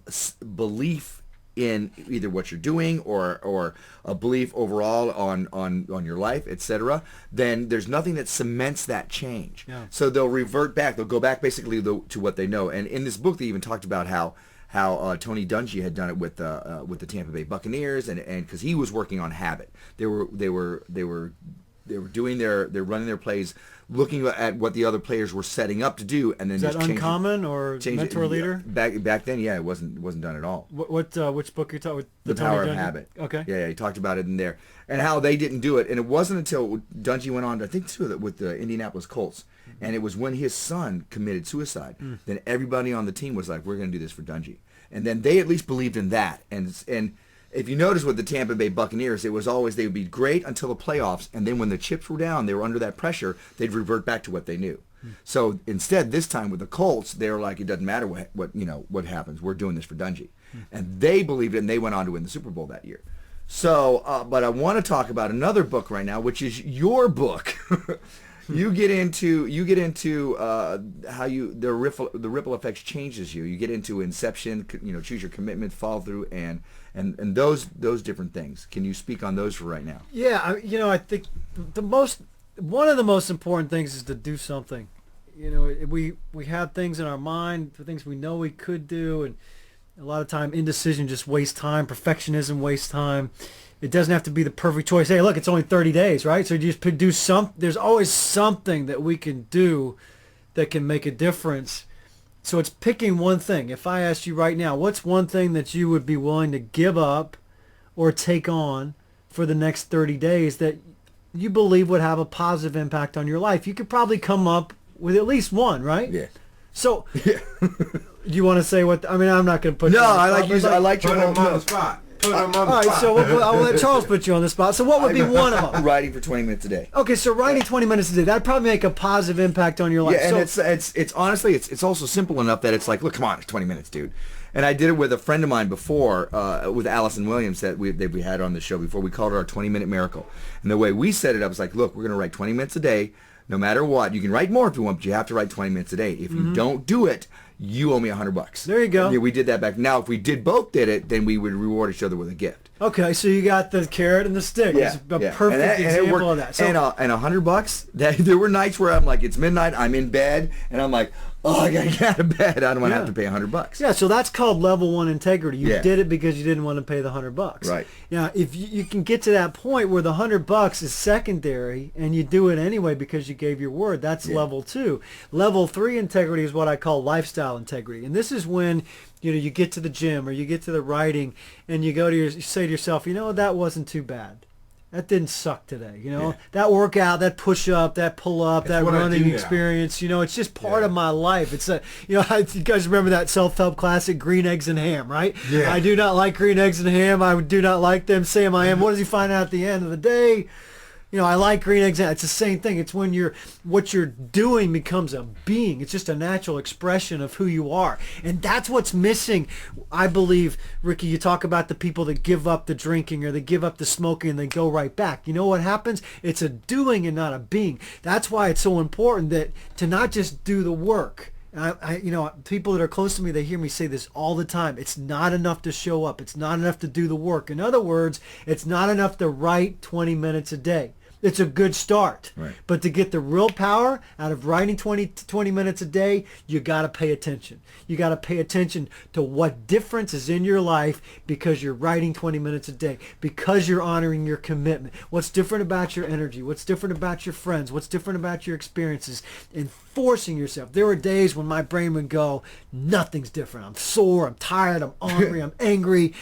belief in either what you're doing or a belief overall on your life, etc., then there's nothing that cements that change. Yeah. So they'll revert back. They'll go back basically to what they know. And in this book, they even talked about how Tony Dungy had done it with the Tampa Bay Buccaneers, and because he was working on habit. They were running their plays, looking at what the other players were setting up to do, and then is that just uncommon or mentor leader? Back then, yeah, it wasn't done at all. Which book are you talking about? The Power of Habit. Okay. Yeah, he talked about it in there, and how they didn't do it, and it wasn't until Dungy went on, I think, with the Indianapolis Colts, and it was when his son committed suicide, then everybody on the team was like, we're going to do this for Dungy, and then they at least believed in that, and if you notice with the Tampa Bay Buccaneers, it was always they would be great until the playoffs, and then when the chips were down, they were under that pressure, they'd revert back to what they knew. So instead, this time with the Colts, they were like, it doesn't matter what happens, we're doing this for Dungy. And they believed it, and they went on to win the Super Bowl that year. So, but I want to talk about another book right now, which is your book. You get into how the ripple effects changes you. You get into Inception, choose your commitment, follow through, and those different things. Can you speak on those for right now? Yeah, I think one of the most important things is to do something. We have things in our mind, things we know we could do, and a lot of time indecision just wastes time. Perfectionism wastes time. It doesn't have to be the perfect choice. Hey, look, it's only 30 days, right? So you just do there's always something that we can do that can make a difference. So it's picking one thing. If I asked you right now, what's one thing that you would be willing to give up or take on for the next 30 days that you believe would have a positive impact on your life? You could probably come up with at least one, right? Yeah. So, do you want to say what? I'm not going to put. No, you on the I like spot, you. I like your Put him whole. on the spot. Put him on the All right, spot. so I'll let Charles put you on the spot. So what would be one of them? Writing for 20 minutes a day. Okay, so writing 20 minutes a day, that'd probably make a positive impact on your life. Yeah, and So- it's honestly it's also simple enough that it's like, look, come on, it's 20 minutes, dude. And I did it with a friend of mine before, with Allison Williams that we had on the show before. We called it our 20-minute miracle. And the way we set it up is like, look, we're going to write 20 minutes a day, no matter what. You can write more if you want, but you have to write 20 minutes a day. If you don't do it, you owe me $100. There you go. Yeah, we did that back. Now, if we both did it, then we would reward each other with a gift. Okay, so you got the carrot and the stick. It's a perfect And it example worked. of that. So, and $100. There were nights where I'm like, it's midnight, I'm in bed, and I'm like, oh, I gotta get out of bed. I don't want to have to pay $100. yeah, so that's called level 1 integrity. You Yeah. did it because you didn't want to pay the $100. Right. Now, if you can get to that point where the $100 is secondary and you do it anyway because you gave your word, that's level 2. Level 3 integrity is what I call lifestyle integrity, and this is when you get to the gym or you get to the writing and you say to yourself, that wasn't too bad. That didn't suck today. That workout, that push up, that pull up, that what I running do now. experience. It's just part of my life. It's you guys remember that self-help classic, green eggs and ham, right? Yeah. I do not like green eggs and ham. I do not like them. Sam, I am. What does he find out at the end of the day? I like green eggs. It's the same thing. It's when what you're doing becomes a being. It's just a natural expression of who you are. And that's what's missing. I believe, Ricky, you talk about the people that give up the drinking or they give up the smoking and they go right back. You know what happens? It's a doing and not a being. That's why it's so important to not just do the work. People that are close to me, they hear me say this all the time. It's not enough to show up. It's not enough to do the work. In other words, it's not enough to write 20 minutes a day. It's a good start. Right. But to get the real power out of writing 20 minutes a day, you got to pay attention. You got to pay attention to what difference is in your life because you're writing 20 minutes a day, because you're honoring your commitment. What's different about your energy? What's different about your friends? What's different about your experiences? And forcing yourself. There were days when my brain would go, nothing's different. I'm sore, I'm tired, I'm hungry, I'm angry,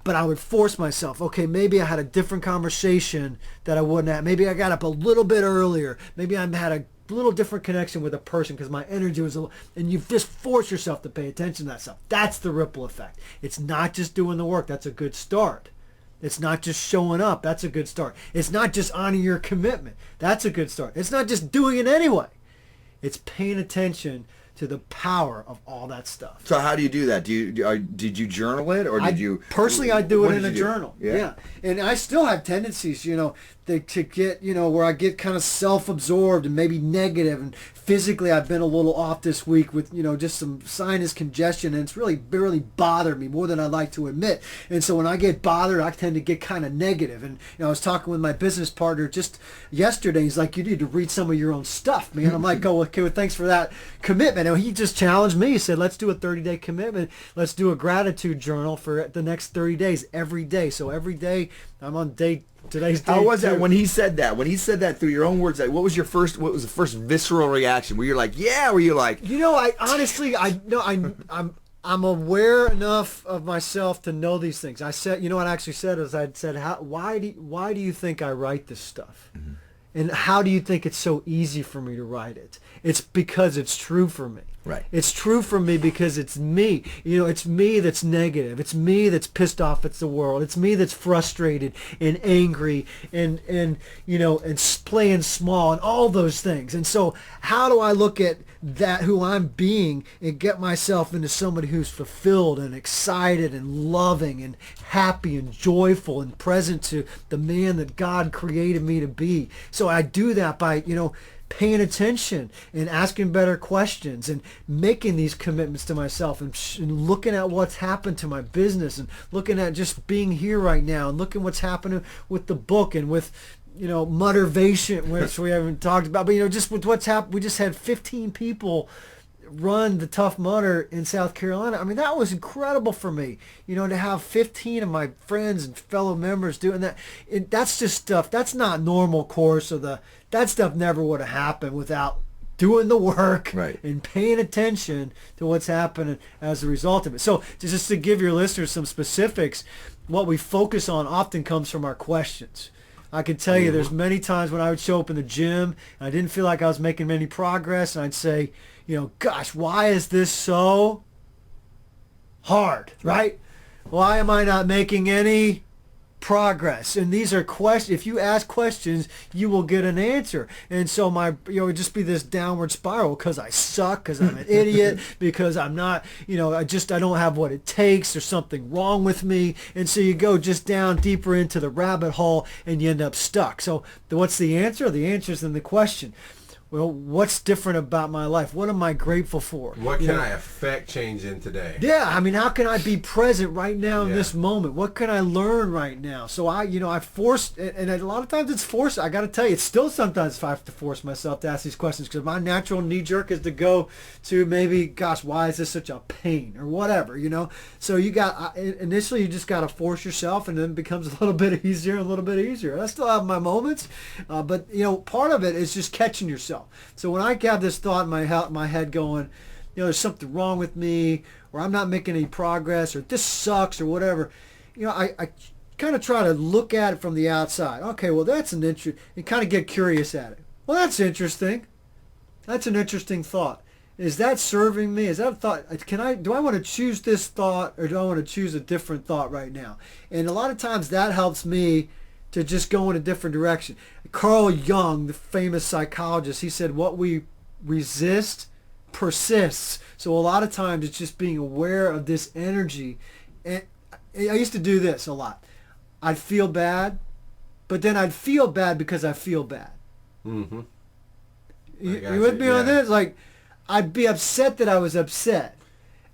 but I would force myself. Okay, maybe I had a different conversation that I wouldn't have. Maybe I got up a little bit earlier. Maybe I had a little different connection with a person because my energy was and you just force yourself to pay attention to that stuff. That's the ripple effect. It's not just doing the work. That's a good start. It's not just showing up. That's a good start. It's not just honoring your commitment. That's a good start. It's not just doing it anyway. It's paying attention to the power of all that stuff. So how do you do that? Did you journal it, or did you? Personally, I do what it in did a you do? journal. Yeah. Yeah. And I still have tendencies, to get, where I get kind of self-absorbed and maybe negative. And physically, I've been a little off this week with, just some sinus congestion. And it's really bothered me more than I'd like to admit. And so when I get bothered, I tend to get kind of negative. And, I was talking with my business partner just yesterday. He's like, you need to read some of your own stuff, man. I'm like, oh, okay, well, thanks for that commitment. And he just challenged me. He said, let's do a 30-day commitment. Let's do a gratitude journal for the next 30 days, every day. So every day, I'm on today's day. How was 2. that when he said that? When he said that through your own words, like, what was the first visceral reaction? Were you like, yeah? Were you like, I honestly, I'm aware enough of myself to know these things. I said, what I actually said is I said, why do you think I write this stuff? Mm-hmm. And how do you think it's so easy for me to write it? It's because it's true for me. Right. It's true for me because it's me. It's me that's negative. It's me that's pissed off at the world. It's me that's frustrated and angry and playing small and all those things. And so how do I look at that, who I'm being, and get myself into somebody who's fulfilled and excited and loving and happy and joyful and present to the man that God created me to be? So I do that by, paying attention and asking better questions and making these commitments to myself and looking at what's happened to my business and looking at just being here right now and looking what's happening with the book and with, motivation, which we haven't talked about, but, just with what's happened. We just had 15 people run the Tough Mudder in South Carolina. I mean, that was incredible for me, to have 15 of my friends and fellow members doing that. That's just stuff, that's not normal course of that stuff never would have happened without doing the work and paying attention to what's happening as a result of it. So just to give your listeners some specifics, what we focus on often comes from our questions. I can tell you there's many times when I would show up in the gym and I didn't feel like I was making any progress, and I'd say, gosh, why is this so hard, right? Why am I not making any progress? And these are questions. If you ask questions, you will get an answer. And so it would just be this downward spiral because I suck, because I'm an idiot, because I'm not, I don't have what it takes. There's something wrong with me. And so you go just down deeper into the rabbit hole and you end up stuck. So what's the answer? The answer is in the question. Well, what's different about my life? What am I grateful for? What can I affect change in today? Yeah, I mean, how can I be present right now in this moment? What can I learn right now? So I forced, and a lot of times it's forced. I got to tell you, it's still sometimes I have to force myself to ask these questions because my natural knee jerk is to go to maybe, gosh, why is this such a pain or whatever, So initially you just got to force yourself, and then it becomes a little bit easier, a little bit easier. I still have my moments, but part of it is just catching yourself. So when I have this thought in my head going, there's something wrong with me, or I'm not making any progress, or this sucks, or whatever, I kind of try to look at it from the outside. Okay, well, that's an interest, and kind of get curious at it. Well, that's interesting. That's an interesting thought. Is that serving me? Is that a thought? Do I want to choose this thought, or do I want to choose a different thought right now? And a lot of times that helps me to just go in a different direction. Carl Jung, the famous psychologist, he said, what we resist persists. So a lot of times it's just being aware of this energy. And I used to do this a lot. I'd feel bad, but then I'd feel bad because I feel bad. Mm-hmm. You with me on this? Like, I'd be upset that I was upset.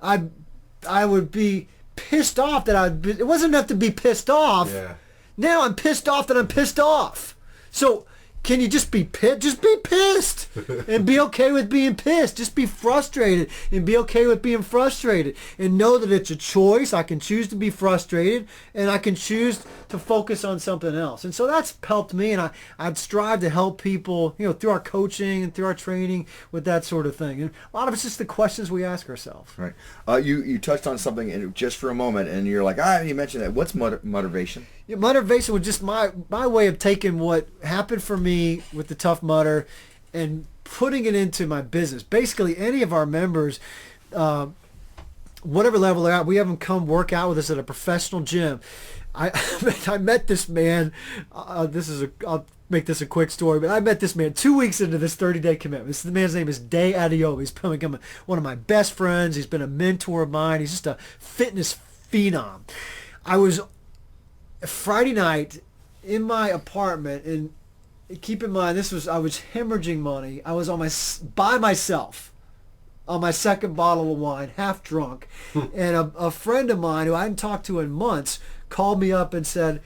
I would be pissed off that it wasn't enough to be pissed off. Yeah. Now I'm pissed off that I'm pissed off. So can you just be pissed? Just be pissed and be okay with being pissed. Just be frustrated and be okay with being frustrated. And know that it's a choice. I can choose to be frustrated, and I can choose to focus on something else. And so that's helped me, and I'd strive to help people, through our coaching and through our training with that sort of thing. And a lot of it's just the questions we ask ourselves. Right. You touched on something just for a moment, and you're like, you mentioned that. What's motivation? Yeah, motivation was just my way of taking what happened for me with the Tough Mudder and putting it into my business. Basically, any of our members, whatever level they're at, we have them come work out with us at a professional gym. I met this man. I'll make this a quick story, but I met this man 2 weeks into this 30-day commitment. The man's name is Day Adioba. He's become one of my best friends. He's been a mentor of mine. He's just a fitness phenom. I was Friday night in my apartment, and keep in mind I was hemorrhaging money. I was by myself on my second bottle of wine, half drunk, and a friend of mine who I hadn't talked to in months called me up and said,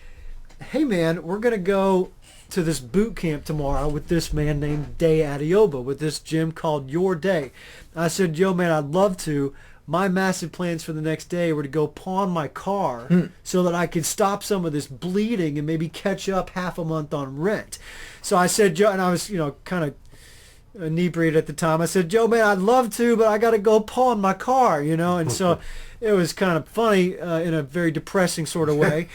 "Hey man, we're gonna go to this boot camp tomorrow with this man named Day Adioba with this gym called Your Day." I said, "Yo man, I'd love to. My massive plans for the next day were to go pawn my car so that I could stop some of this bleeding and maybe catch up half a month on rent." So I said, "Joe," and I was, kind of inebriated at the time. I said, "Joe, man, I'd love to, but I got to go pawn my car," and so it was kind of funny in a very depressing sort of way.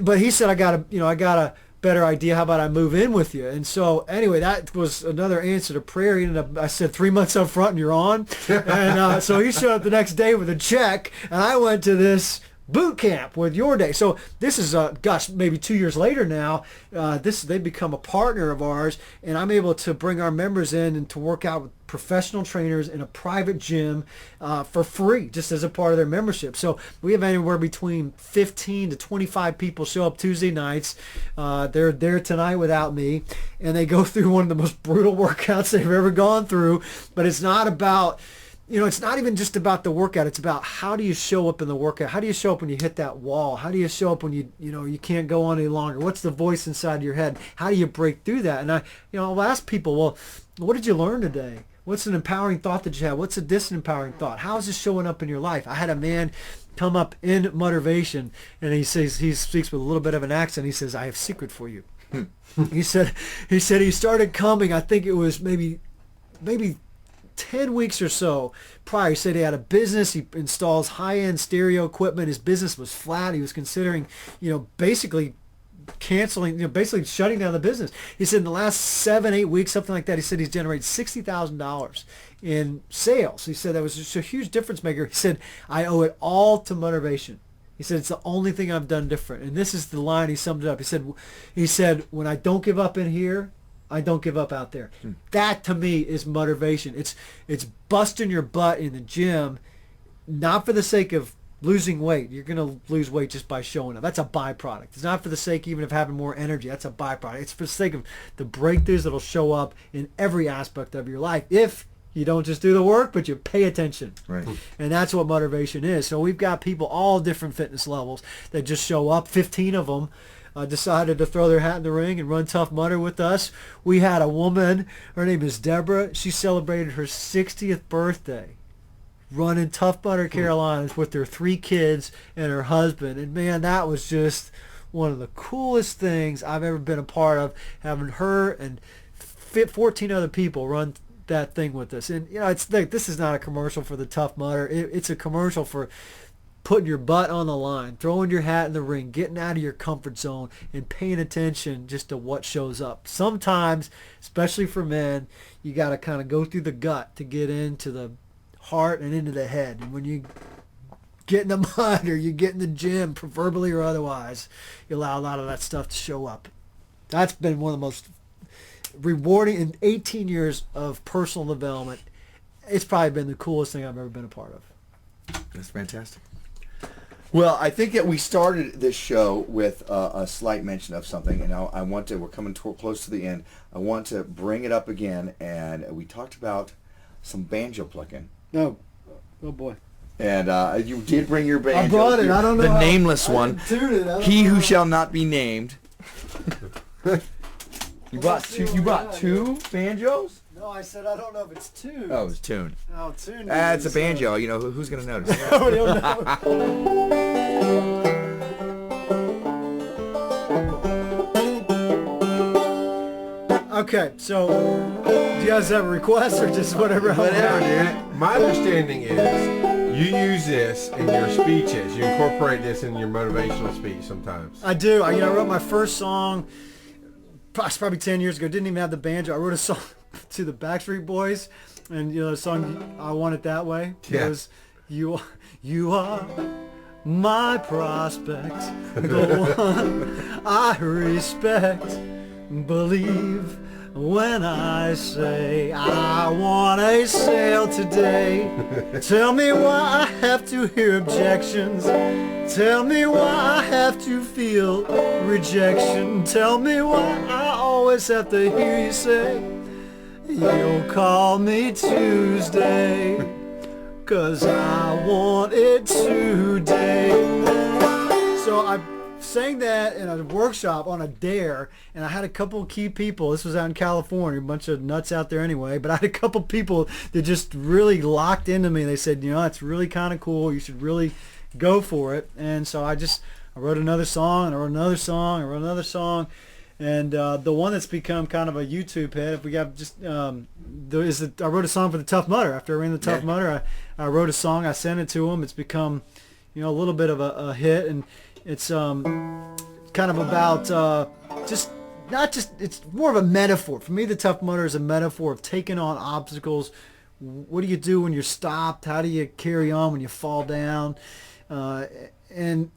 But he said, I got a better idea. How about I move in with you? And so anyway, that was another answer to prayer. I said 3 months up front and you're on. And so he showed up the next day with a check, and I went to this boot camp with Your Day. So this is, gosh, maybe 2 years later now, they've become a partner of ours, and I'm able to bring our members in and to work out with professional trainers in a private gym for free, just as a part of their membership. So we have anywhere between 15 to 25 people show up Tuesday nights. They're there tonight without me, and they go through one of the most brutal workouts they've ever gone through. But it's not about, it's not even just about the workout. It's about how do you show up in the workout? How do you show up when you hit that wall? How do you show up when you can't go on any longer? What's the voice inside your head? How do you break through that? And I'll ask people, well, what did you learn today? What's an empowering thought that you have? What's a disempowering thought? How is this showing up in your life? I had a man come up in motivation, and he speaks with a little bit of an accent. He says, I have a secret for you. he said he started coming, I think it was maybe 10 weeks or so prior. He said he had a business. He installs high-end stereo equipment. His business was flat. He was considering, basically canceling, basically shutting down the business. He said in the last 7-8 weeks, something like that, he said he's generated $60,000 in sales. He said that was just a huge difference maker. He said, I owe it all to motivation. He said, it's the only thing I've done different. And this is the line he summed it up. He said, when I don't give up in here, I don't give up out there. That to me is motivation. It's busting your butt in the gym, not for the sake of losing weight. You're going to lose weight just by showing up. That's a byproduct. It's not for the sake even of having more energy. That's a byproduct. It's for the sake of the breakthroughs that'll show up in every aspect of your life if you don't just do the work, but you pay attention. Right. And that's what motivation is. So we've got people all different fitness levels that just show up. 15 of them decided to throw their hat in the ring and run Tough Mudder with us. We had a woman, her name is Deborah. She celebrated her 60th birthday running Tough Mudder Carolinas with her 3 kids and her husband. And man, that was just one of the coolest things I've ever been a part of, having her and 14 other people run that thing with us. And it's like, this is not a commercial for the Tough Mudder. It's a commercial for putting your butt on the line, throwing your hat in the ring, getting out of your comfort zone, and paying attention just to what shows up. Sometimes, especially for men, you got to kind of go through the gut to get into the heart and into the head. And when you get in the mud or you get in the gym, proverbially or otherwise, you allow a lot of that stuff to show up. That's been one of the most rewarding in 18 years of personal development. It's probably been the coolest thing I've ever been a part of. That's fantastic. Well, I think that we started this show with a slight mention of something, and I want to, we're coming close to the end, I want to bring it up again, and we talked about some banjo plucking. Oh boy. And you did bring your banjo. I brought it. I don't know. The nameless one. He who shall not be named. You brought two banjos? No, I said I don't know if it's tuned. Oh, it's tuned. Oh, tuned. It's a banjo. Who's going to notice? Nobody will know. Okay, so do you guys have a request or just whatever? Whatever, dude. My understanding is you use this in your speeches. You incorporate this in your motivational speech sometimes. I do. I wrote my first song probably 10 years ago. Didn't even have the banjo. I wrote a song to the Backstreet Boys, and the song "I Want It That Way." Yeah. It was, you are my prospect, the one I respect. Believe when I say I want a sail today. Tell me why I have to hear objections. Tell me why I have to feel rejection. Tell me why I always have to hear you say you'll call me Tuesday, 'cause I want it today. So I sang that in a workshop on a dare, and I had a couple of key people. This was out in California, a bunch of nuts out there anyway, but I had a couple of people that just really locked into me. They said, it's really kind of cool. You should really go for it. And so I wrote another song, and I wrote another song, and I wrote another song. And the one that's become kind of a YouTube hit, if we got just, I wrote a song for the Tough Mudder. After I ran the Tough Mudder, I wrote a song, I sent it to him. It's become, a little bit of a hit, and it's kind of about it's more of a metaphor. For me, the Tough Mudder is a metaphor of taking on obstacles. What do you do when you're stopped? How do you carry on when you fall down? And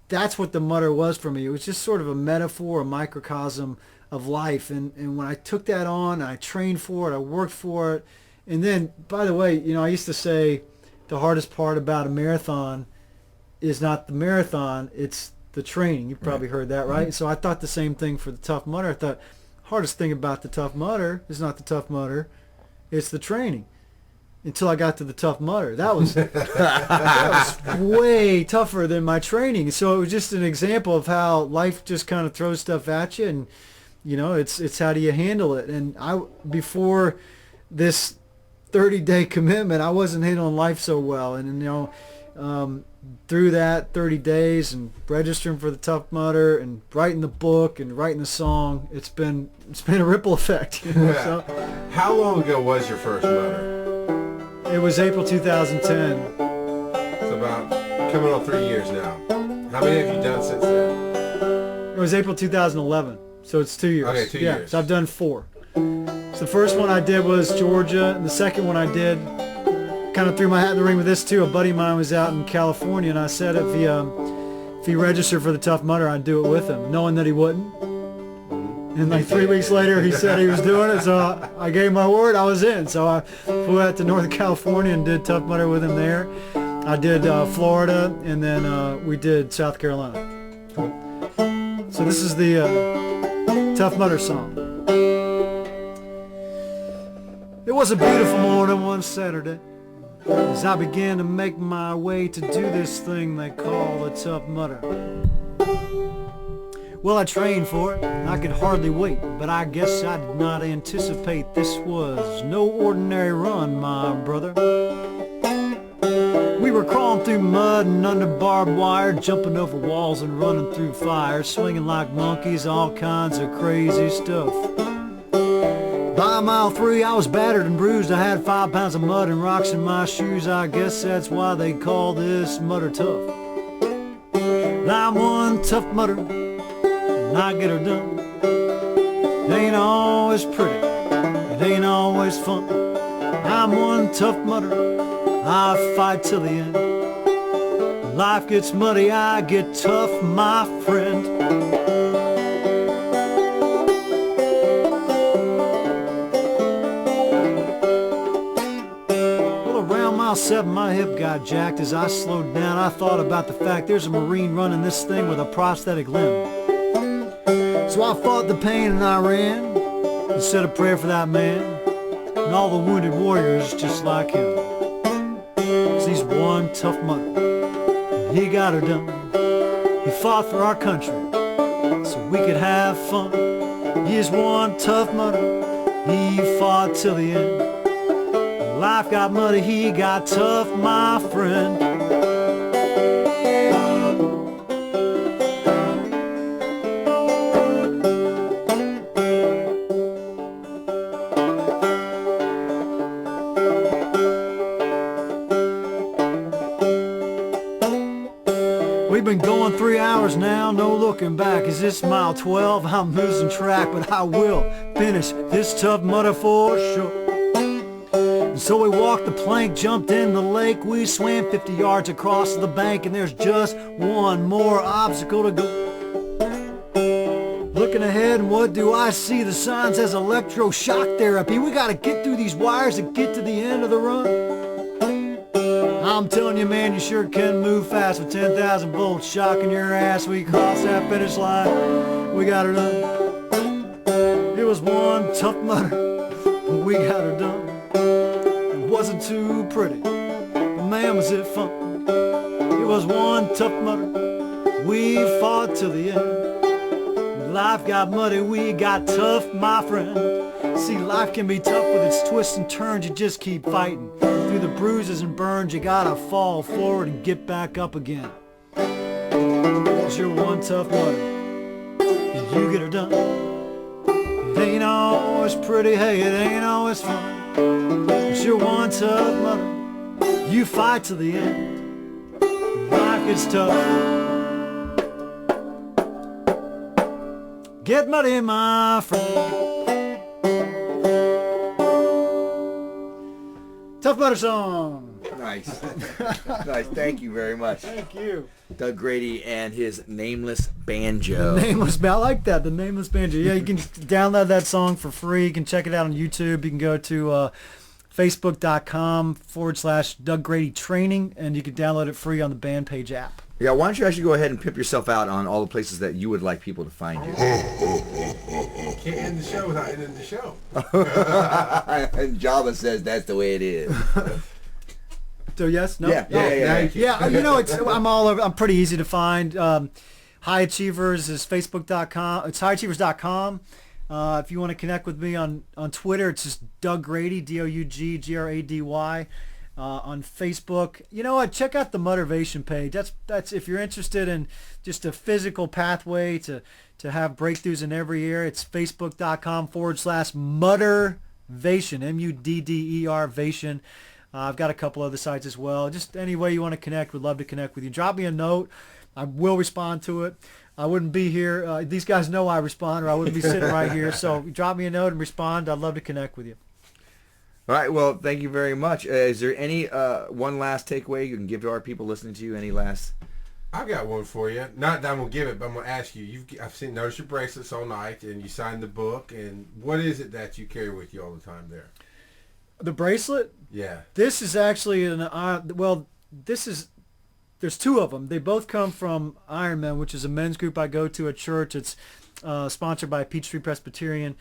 that's what the mutter was for me. It was just sort of a metaphor, a microcosm of life. And when I took that on, I trained for it, I worked for it. And then, by the way, I used to say the hardest part about a marathon is not the marathon, it's the training. You've probably heard that, right? Mm-hmm. So I thought the same thing for the Tough Mudder. I thought hardest thing about the Tough Mudder is not the Tough Mudder, it's the training. Until I got to the Tough Mudder. That was way tougher than my training. So it was just an example of how life just kind of throws stuff at you, and it's how do you handle it. And before this 30-day commitment, I wasn't handling life so well. And through that 30 days and registering for the Tough Mudder and writing the book and writing the song, it's been a ripple effect. So, how long ago was your first Mudder? It was April 2010. It's about coming on 3 years now. How many have you done since then? It was April 2011, so it's 2 years. Okay, 2 years. So I've done 4. So the first one I did was Georgia, and the second one I did, kind of threw my hat in the ring with this too. A buddy of mine was out in California, and I said if he registered for the Tough Mudder, I'd do it with him, knowing that he wouldn't. And like 3 weeks later, he said he was doing it, so I gave my word, I was in. So I flew out to Northern California and did Tough Mudder with him there. I did Florida, and then we did South Carolina. So this is the Tough Mudder song. It was a beautiful morning one Saturday as I began to make my way to do this thing they call the Tough Mudder. Well, I trained for it, I could hardly wait, but I guess I did not anticipate this was no ordinary run, my brother. We were crawling through mud and under barbed wire, jumping over walls and running through fire, swinging like monkeys, all kinds of crazy stuff. By mile 3, I was battered and bruised, I had 5 pounds of mud and rocks in my shoes, I guess that's why they call this Mudder tough. I'm one tough mudder, and I get her done. It ain't always pretty, it ain't always fun. I'm one tough mudder, I fight till the end. When life gets muddy, I get tough, my friend. Well, around mile 7, my hip got jacked. As I slowed down, I thought about the fact there's a Marine running this thing with a prosthetic limb. So I fought the pain and I ran and said a prayer for that man and all the wounded warriors just like him. 'Cause he's one tough mudder, and he got her done. He fought for our country so we could have fun. He is one tough mudder, he fought till the end. When life got muddy, he got tough, my friend. We've been going 3 hours now, no looking back. Is this mile 12? I'm losing track, but I will finish this Tough Mudder for sure. And so we walked the plank, jumped in the lake. We swam 50 yards across the bank, and there's just one more obstacle to go. Looking ahead, and what do I see? The sign says electroshock therapy. We gotta get through these wires to get to the end of the run. I'm telling you, man, you sure can move fast with 10,000 volts shocking your ass. We crossed that finish line, we got her done. It was one tough mudder, but we got her done. It wasn't too pretty, but man, was it fun. It was one tough mudder, we fought till the end. When life got muddy, we got tough, my friend. See, life can be tough with its twists and turns, you just keep fighting. Through the bruises and burns, you gotta fall forward and get back up again. 'Cause you're one tough mudder, and you get her done. It ain't always pretty, hey, it ain't always fun. 'Cause you're one tough mudder, you fight to the end. Life gets tough. Get muddy, my friend. Tough Mudder song. Nice. Nice. Thank you very much. Thank you. Doug Grady and his Nameless Banjo. Nameless, I like that. The Nameless Banjo. Yeah, you can download that song for free. You can check it out on YouTube. You can go to facebook.com/Doug Grady Training, and you can download it free on the Bandpage app. Yeah, why don't you actually go ahead and pimp yourself out on all the places that you would like people to find you. Can't end the show without ending the show. And Java says that's the way it is. So yes, no, Yeah. You know, I'm all over. I'm pretty easy to find. High Achievers is facebook.com. It's highachievers.com. If you want to connect with me on Twitter, it's just Doug Grady, DougGrady. On Facebook, you know what? Check out the motivation page. That's if you're interested in just a physical pathway to have breakthroughs in every area. It's facebook.com/Muddervation, MUDDER-vation. I've got a couple other sites as well. Just any way you want to connect, would love to connect with you. Drop me a note. I will respond to it. I wouldn't be here. These guys know I respond, or I wouldn't be sitting right here. So drop me a note and respond. I'd love to connect with you. All right, well, thank you very much. Is there any one last takeaway you can give to our people listening to you? Any last? I've got one for you. Not that I'm gonna give it, but I'm gonna ask you. I've noticed your bracelets all night, and you signed the book. And what is it that you carry with you all the time there? The bracelet? Yeah. This is actually there's two of them. They both come from Ironman, which is a men's group I go to at church. It's sponsored by Peachtree Presbyterian.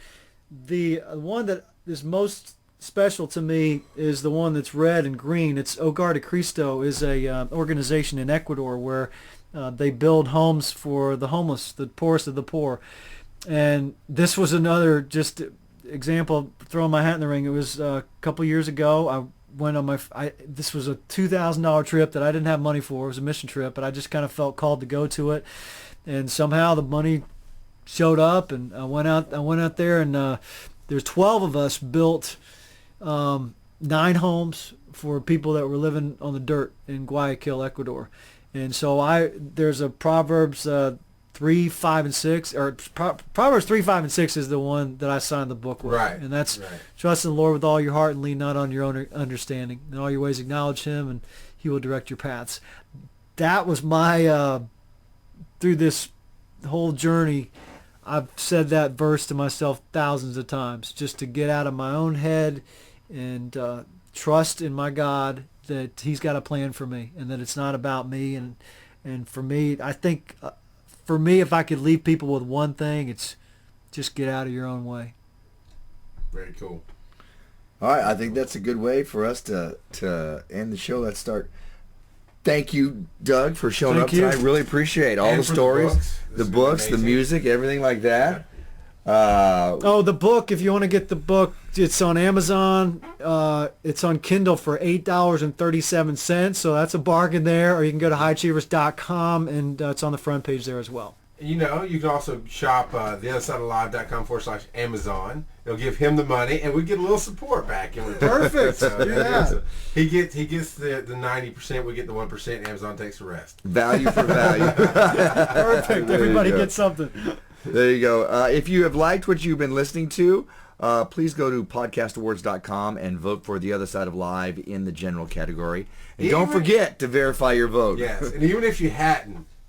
The one that is most special to me is the one that's red and green. It's Hogar de Cristo, is a organization in Ecuador where they build homes for the homeless, the poorest of the poor. And this was another just example, throwing my hat in the ring. It was a couple years ago. I went on this was a $2,000 trip that I didn't have money for. It was a mission trip, but I just kind of felt called to go to it. And somehow the money showed up, and I went out there, and there's 12 of us built 9 homes for people that were living on the dirt in Guayaquil, Ecuador. And so there's a Proverbs 3, 5, and 6, or Proverbs 3, 5, and 6 is the one that I signed the book with. Right. And that's trust in the Lord with all your heart and lean not on your own understanding. In all your ways acknowledge him, and he will direct your paths. That was my, through this whole journey, I've said that verse to myself thousands of times, just to get out of my own head and trust in my God that he's got a plan for me, and that it's not about me. And for me, I think for me, if I could leave people with one thing, it's just get out of your own way. Very cool. All right, I think that's a good way for us to end the show. Let's start. Thank you, Doug, for showing up tonight. I really appreciate all the stories, the books, the music, everything like that. The book, if you want to get the book, it's on Amazon. It's on Kindle for $8.37, so that's a bargain there. Or you can go to highachievers.com, and it's on the front page there as well. You know, you can also shop theothersideoflive.com/Amazon. It'll give him the money, and we get a little support back in return. Perfect. So he gets the 90%. We get the 1%. Amazon takes the rest. Value for value. Perfect. Everybody gets something. There you go. If you have liked what you've been listening to, please go to podcastawards.com and vote for The Other Side of Live in the general category. And don't forget to verify your vote. Yes, and even if you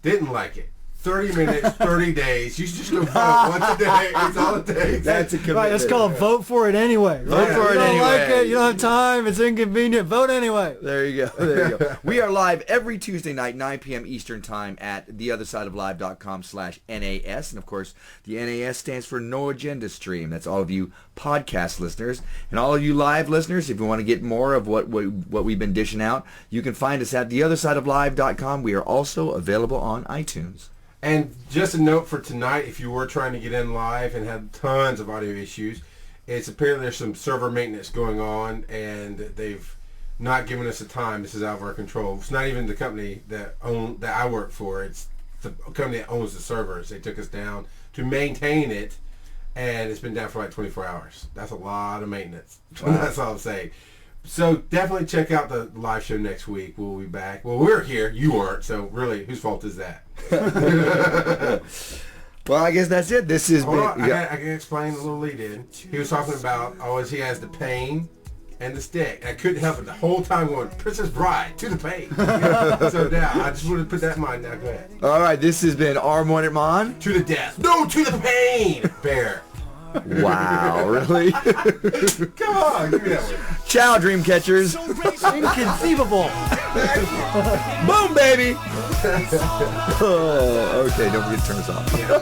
didn't like it, 30 minutes, 30 days. You just go vote once a day. It's all it takes. That's a commitment. Right, it's called vote for it anyway. Vote for it anyway. You don't like it, you don't have time, it's inconvenient, vote anyway. There you go. There you go. We are live every Tuesday night, 9 p.m. Eastern Time at theothersideoflive.com/NAS. And, of course, the NAS stands for No Agenda Stream. That's all of you podcast listeners. And all of you live listeners, if you want to get more of what we've been dishing out, you can find us at theothersideoflive.com. We are also available on iTunes. And just a note for tonight, if you were trying to get in live and had tons of audio issues, it's apparently there's some server maintenance going on, and they've not given us a time. This is out of our control. It's not even the company that I work for. It's the company that owns the servers. They took us down to maintain it, and it's been down for like 24 hours. That's a lot of maintenance. Wow. That's all I'm saying. So definitely check out the live show next week. We'll be back. Well, we're here. You weren't. So really, whose fault is that? Well, I guess that's it. This is. I can explain a little lead in. He was talking about he has the pain and the stick. I couldn't help it the whole time going, Princess Bride, to the pain. So now, I just wanted to put that in mind. Now, go ahead. All right, this has been our Mordant Mon. To the death. No, to the pain, Bear. Wow, really? Come on, give me that one. Ciao, dream catchers. Inconceivable. Boom, baby. Oh, okay, don't forget to turn us off. Yeah.